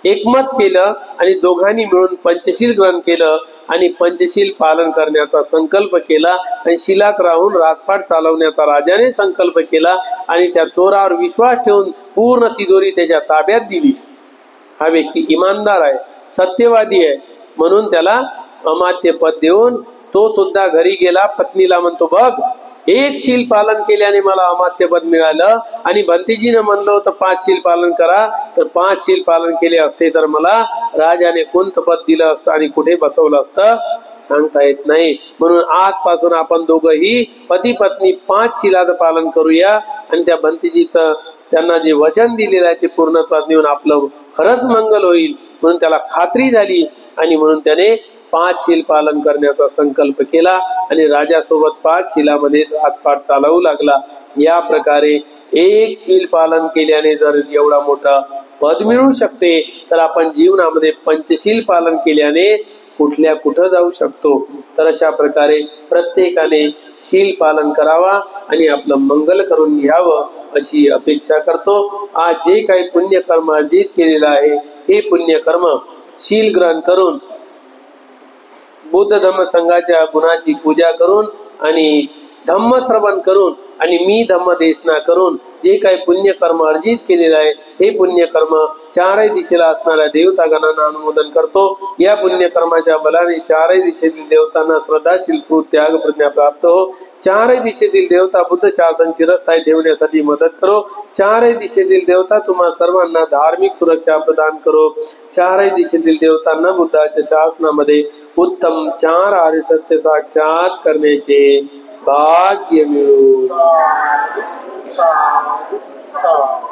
एकमत केलं आणि दोघांनी मिळून पंचशील ग्रहण केलं आणि पंचशील पालन करण्याचा संकल्प केला. आणि शिलात राहून राजपाट चालवण्याचा राजाने संकल्प केला आणि त्या चोरावर विश्वास ठेवून पूर्ण तिजोरी त्याच्या ताब्यात दिली. हा व्यक्ती इमानदार आहे, सत्यवादी आहे, म्हणून त्याला अमात्य पद देऊन तो सुद्धा घरी गेला. पत्नीला म्हणतो, बघ एक शील पालन केल्याने मला अमात्य पद मिळालं आणि भंतेजीनं म्हणलं होतं 5 शील पालन करा, तर 5 शील पालन केले असते तर मला राजाने कोणतं पद दिलं असतं आणि कुठे बसवलं असतं? सांगता येत नाही. म्हणून आजपासून आपण दोघंही पती पत्नी 5 शिलाचं पालन करूया आणि त्या भंतीजीचं त्यांना जे वचन दिलेलं आहे ते पूर्णत्वात नेऊन आपलं खरंच मंगल होईल म्हणून त्याला खात्री झाली आणि म्हणून त्याने 5 शील पालन करण्याचा संकल्प केला आणि राजासोबत 5 शिलामध्ये हातपाट चालवू लागला. या प्रकारे 1 शील पालन केल्याने जर एवढा मोठा पद मिळू शकते तर आपण जीवनामध्ये 5शील पालन केल्याने कुठं जाऊ शकतो. तर अशा प्रकारे प्रत्येकाने शील पालन करावा आणि आपलं मंगल करून घ्यावं अशी अपेक्षा करतो. आज जे काही पुण्यकर्म अर्जित केलेलं आहे हे पुण्यकर्म शील ग्रहण करून बुद्ध धम्म संघाच्या गुणाची पूजा करून आणि धम्म श्रवण करून आणि मी धम्म देशना करून जे काही पुण्यकर्म अर्जित केलेलं आहे हे पुण्यकर्म 4 दिशेला असणाऱ्या देवतागणांना अनुमोदन करतो. या पुण्यकर्माच्या बलाने 4 दिशेतील देवतांना श्रद्धाशील सूत त्याग प्रज्ञा प्राप्त हो. 4 दिशेतील देवता बुद्ध शासन चिरस्थायी ठेवण्यासाठी मदत करो. 4 दिशेतील देवता तुम्हा सर्वांना धार्मिक सुरक्षा प्रदान करो. 4 दिशेतील देवतांना बुद्धाच्या शासनामध्ये उत्तम 4 आर्य सत्य साक्षात करण्याचे भाग्य मिळो.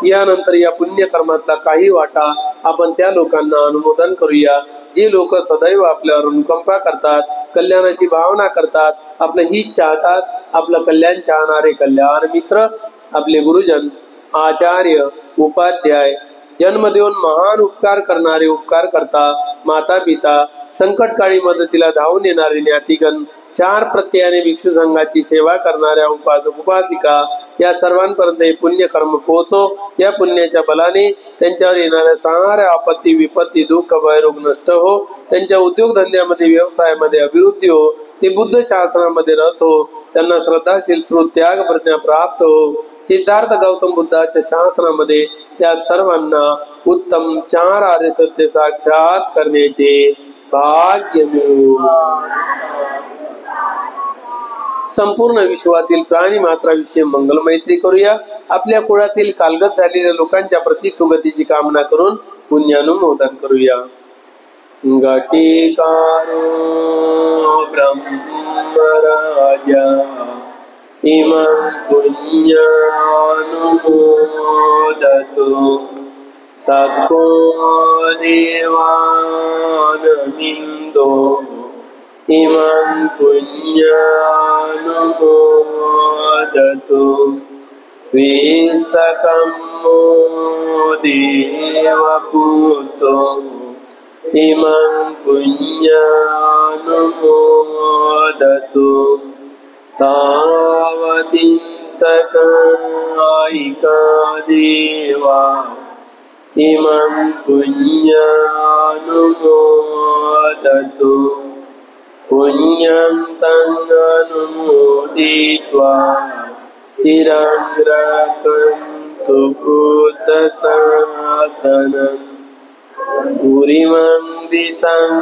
यानंतर या पुण्यकर्मातला काही वाटा आपण त्या लोकांना अनुमोदन करूया जे लोक सदैव आपल्यावर अनुकंपा करतात, कल्याणाची भावना करतात, आपलं हित चाहतात, आपलं कल्याण चाहणारे कल्याण मित्र, आपले गुरुजन, आचार्य, उपाध्याय, जन्म देऊन महान उपकार करणारे उपकार करता, माता पिता, संकटकाळी मदतीला धावून येणारे ज्ञातिगण, 4 प्रत्ययाने भिक्षू संघाची सेवा करणाऱ्या उपासक उपासिका या सर्वांपर्यंत हे पुण्यकर्म पोहोचो. या पुण्याच्या बलाने त्यांच्यावर येणाऱ्या साऱ्या आपत्ती विपत्ती दुःख भय रोग नष्ट हो. त्यांच्या उद्योगधंद्यामध्ये व्यवसायामध्ये अभिवृद्धी हो. ते बुद्ध शासनामध्ये राहत हो. त्यांना श्रद्धाशील श्रुत त्याग प्रज्ञा प्राप्त हो. सिद्धार्थ गौतम बुद्धाच्या शासनामध्ये त्या सर्वांना उत्तम 4 आर्य सत्य साक्षात करण्याचे भाग्य मिळो. संपूर्ण विश्वातील प्राणी मात्राविषयी मंगल मैत्री करूया. आपल्या कुळातील कालगत झालेल्या लोकांच्या प्रति सुगतीची कामना करून पुण्यानुमोदन करूया. घटिकारो ब्रह्मराजा इमं पुण्यानुमोदतो सद्गो देवानमिन्दो इमं पुण्यानुमोदतो विसकम्मो देवपूतो इमं पुण्यानुमोदतो तावतीं सकायिका देवा इमं पुण्यानुमोदतो पुण्यं तं अनुमोदित्वा चिरं रक्षन्तु बुद्धशासनम् उरिमं दिशं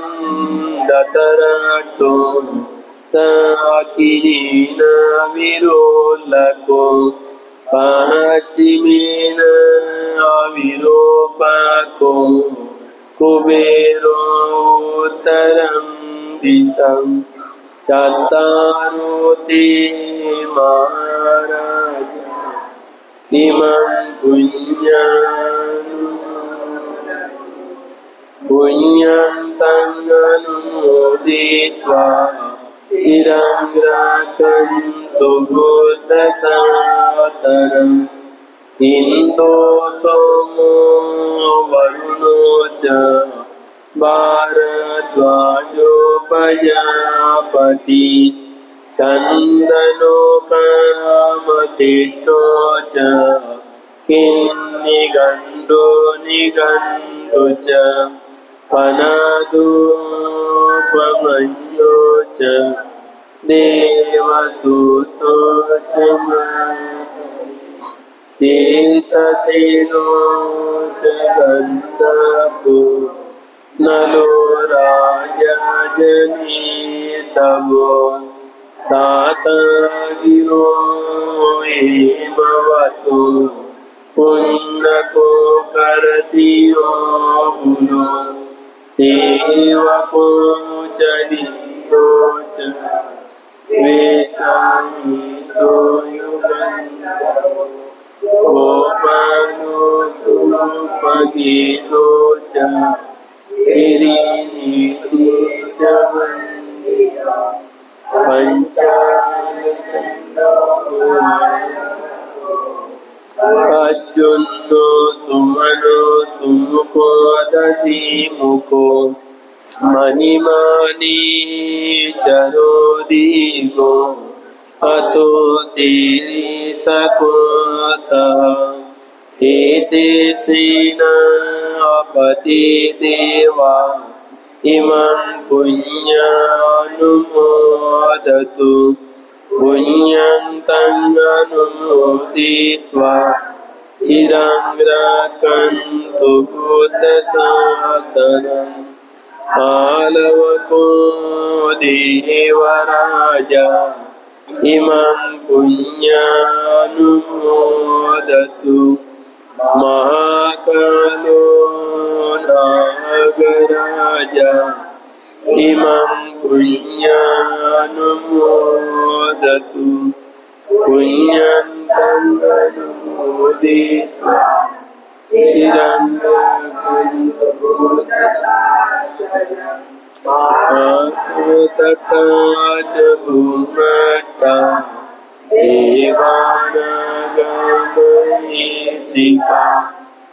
दतरतो ताकिनीन विरोलको पश्चिमेन अविरोपको कुबेरो उत्तरं दिशं चत्वारो ते महाराज इमं पुण्यं तं अनुमोदित्वा चिरं रक्षन्तु बुद्धशासनम् इन्दो सोमो वरुणो च भारद्वाजो प्रजापति चन्दनो कामसिद्धो च किन्निगण्डो निगण्डो च पनादोपमन्यो च देवसूतो च चेतसेनो च गन्धर्वो नलो राजजनी सबो सातगिरो हेमवतो पुण्यको करतियो गुणो सेवको चली च वेशामितो युगन्धरो गोपालो सुपगीतो च गिरिनीति च वन्दिता पञ्चालचन्द्रो अर्जुनो सुमनो सुमुखो दधिमुखो मणिमणि चरो दीगो अतो शीर्षकोशः एते सेनापति देवा इमं पुण्यानुमोदतु पुण्यं तं अनुमोदित्वा चिरं रक्षन्तु बुद्धशासनम् आलवको देवराजा इमं पुण्यानुमोदतु महाकालो नागराजा इमं पुण्यानुमोदतु पुण्यं तं अनुमोदित्वा चिरं रक्षन्तु बुद्धशासनम् आत्मसत्ता च भूमट्टा देवानागमयेतिका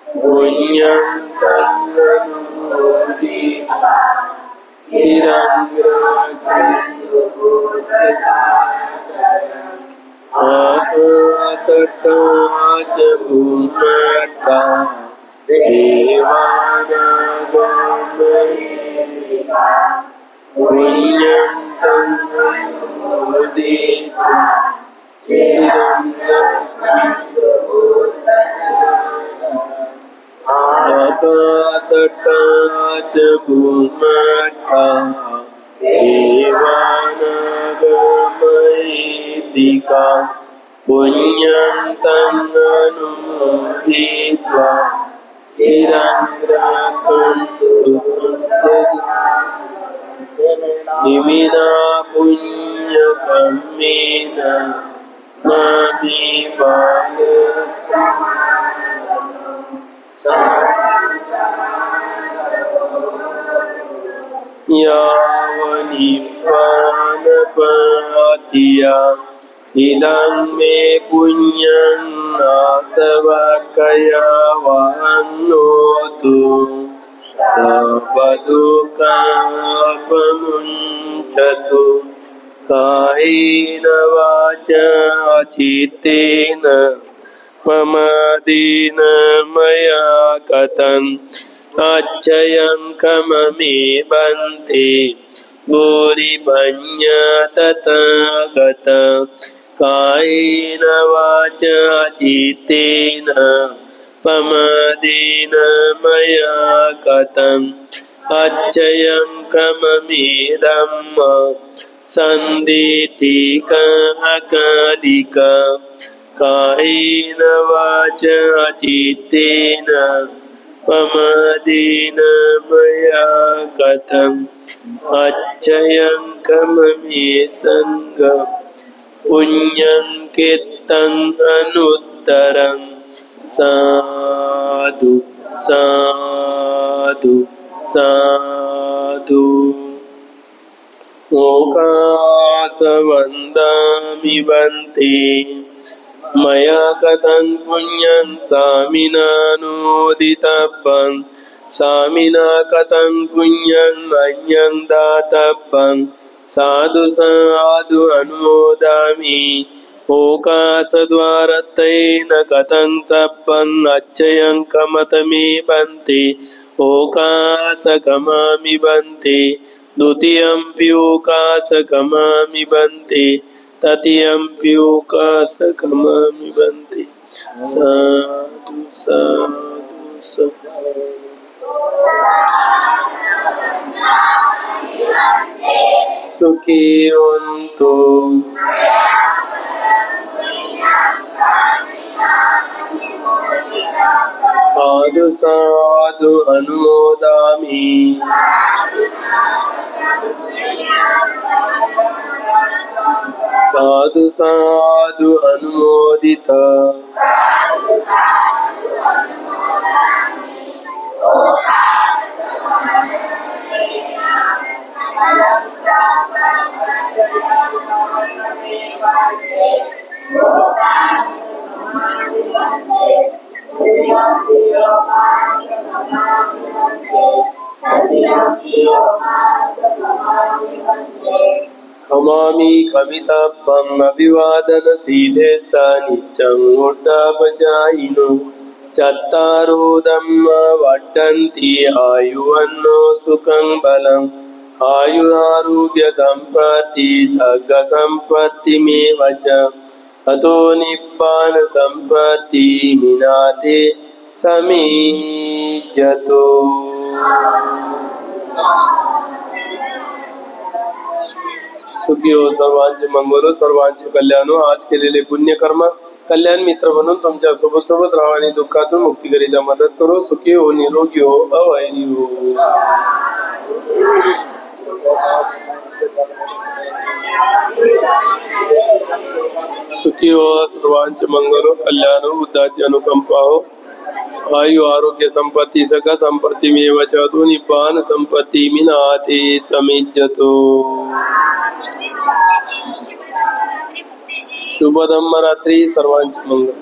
पुण्यं तं अनुमोदित्वा चिरं रक्षन्तु बुद्धशासनम् आत्मसत्ता च भूमट्टा देवानागमयेतिका पुण्यं तं अनुमोदित्वा चिरं रक्षन्तु बुद्धशासनम् आकाशट्टा च भूमट्टा देवानागमयेतिका पुण्यं तं अनुमोदित्वा चिरं रक्षन्तु इमिना पुण्यकर्मेण मामि यावनिपानपातिया इदं मे पुण्यं आसवकया वहन्नोतु सर्वदुःखापमुञ्चतु कायेन वाचा चित्तेन प्रमादेन मया कथम् अच्छयं कममे बन्ते भूरिभञ्ඤा तथागत कायेन वाचा चित्तेन प्रमादेन मया कथम् अच्छयं कममेदम् सन्दितिका अकालिका कायेन वाचा चित्तेन प्रमादेन मया कथम् अच्छयं कममे संगम् पुण्यं कीर्तनं अनुत्तरं साधु साधु साधु मोक्षवन्दामि बन्ते मया कथं पुण्यं सामिनानोदितव्यं सामिना कथं पुण्यं मह्यं दातव्यं साधु साधु अनुमोदामि ओकासद्वारत्वेन कथं सप्पन् अच्छयं कमतमे बन्ते ओकासकमामि बन्ते द्वितीयंपि ओकासकमामि बन्ते तृतीयंपि ओकासकमामि बन्ते साधु साधु साधु सुखी होन्तु साधु साधु अनुमोदामि साधु साधु अनुमोदित खमामि कवितापम् अभिवादनशीले स नित्यं मुड्डापचायिनो चत्तारो धम्मा वर्धन्ति आयुवन्नो सुखं बलम् आयुरारोग्य सम्पत्ति सर्ग सम्पत्तिमेव च अतो निब्बान सम्पत्ति मिनाते समीज्यतो। सुखी हो, सर्वांचे मंगल, सर्वांचे कल्याण हो। आज केलेले पुण्य कर्म कल्याण मित्र म्हणून तुमच्या सोबत सोबत राहा आणि दुःखातून मुक्तीकरिता मदत करो। सुखी हो, निरोगी हो, अवैरी हो। सुखी हो, सर्वांचे मंगल हो, कल्याण हो, बुद्धाची अनुकंपा हो। आयु आरोग्य संपत्ति सका संपत्ति में वचतो निब्बान संपत्ति मिनाते समिज्जतो। शुभ रात्री, सर्वांचे मंगल।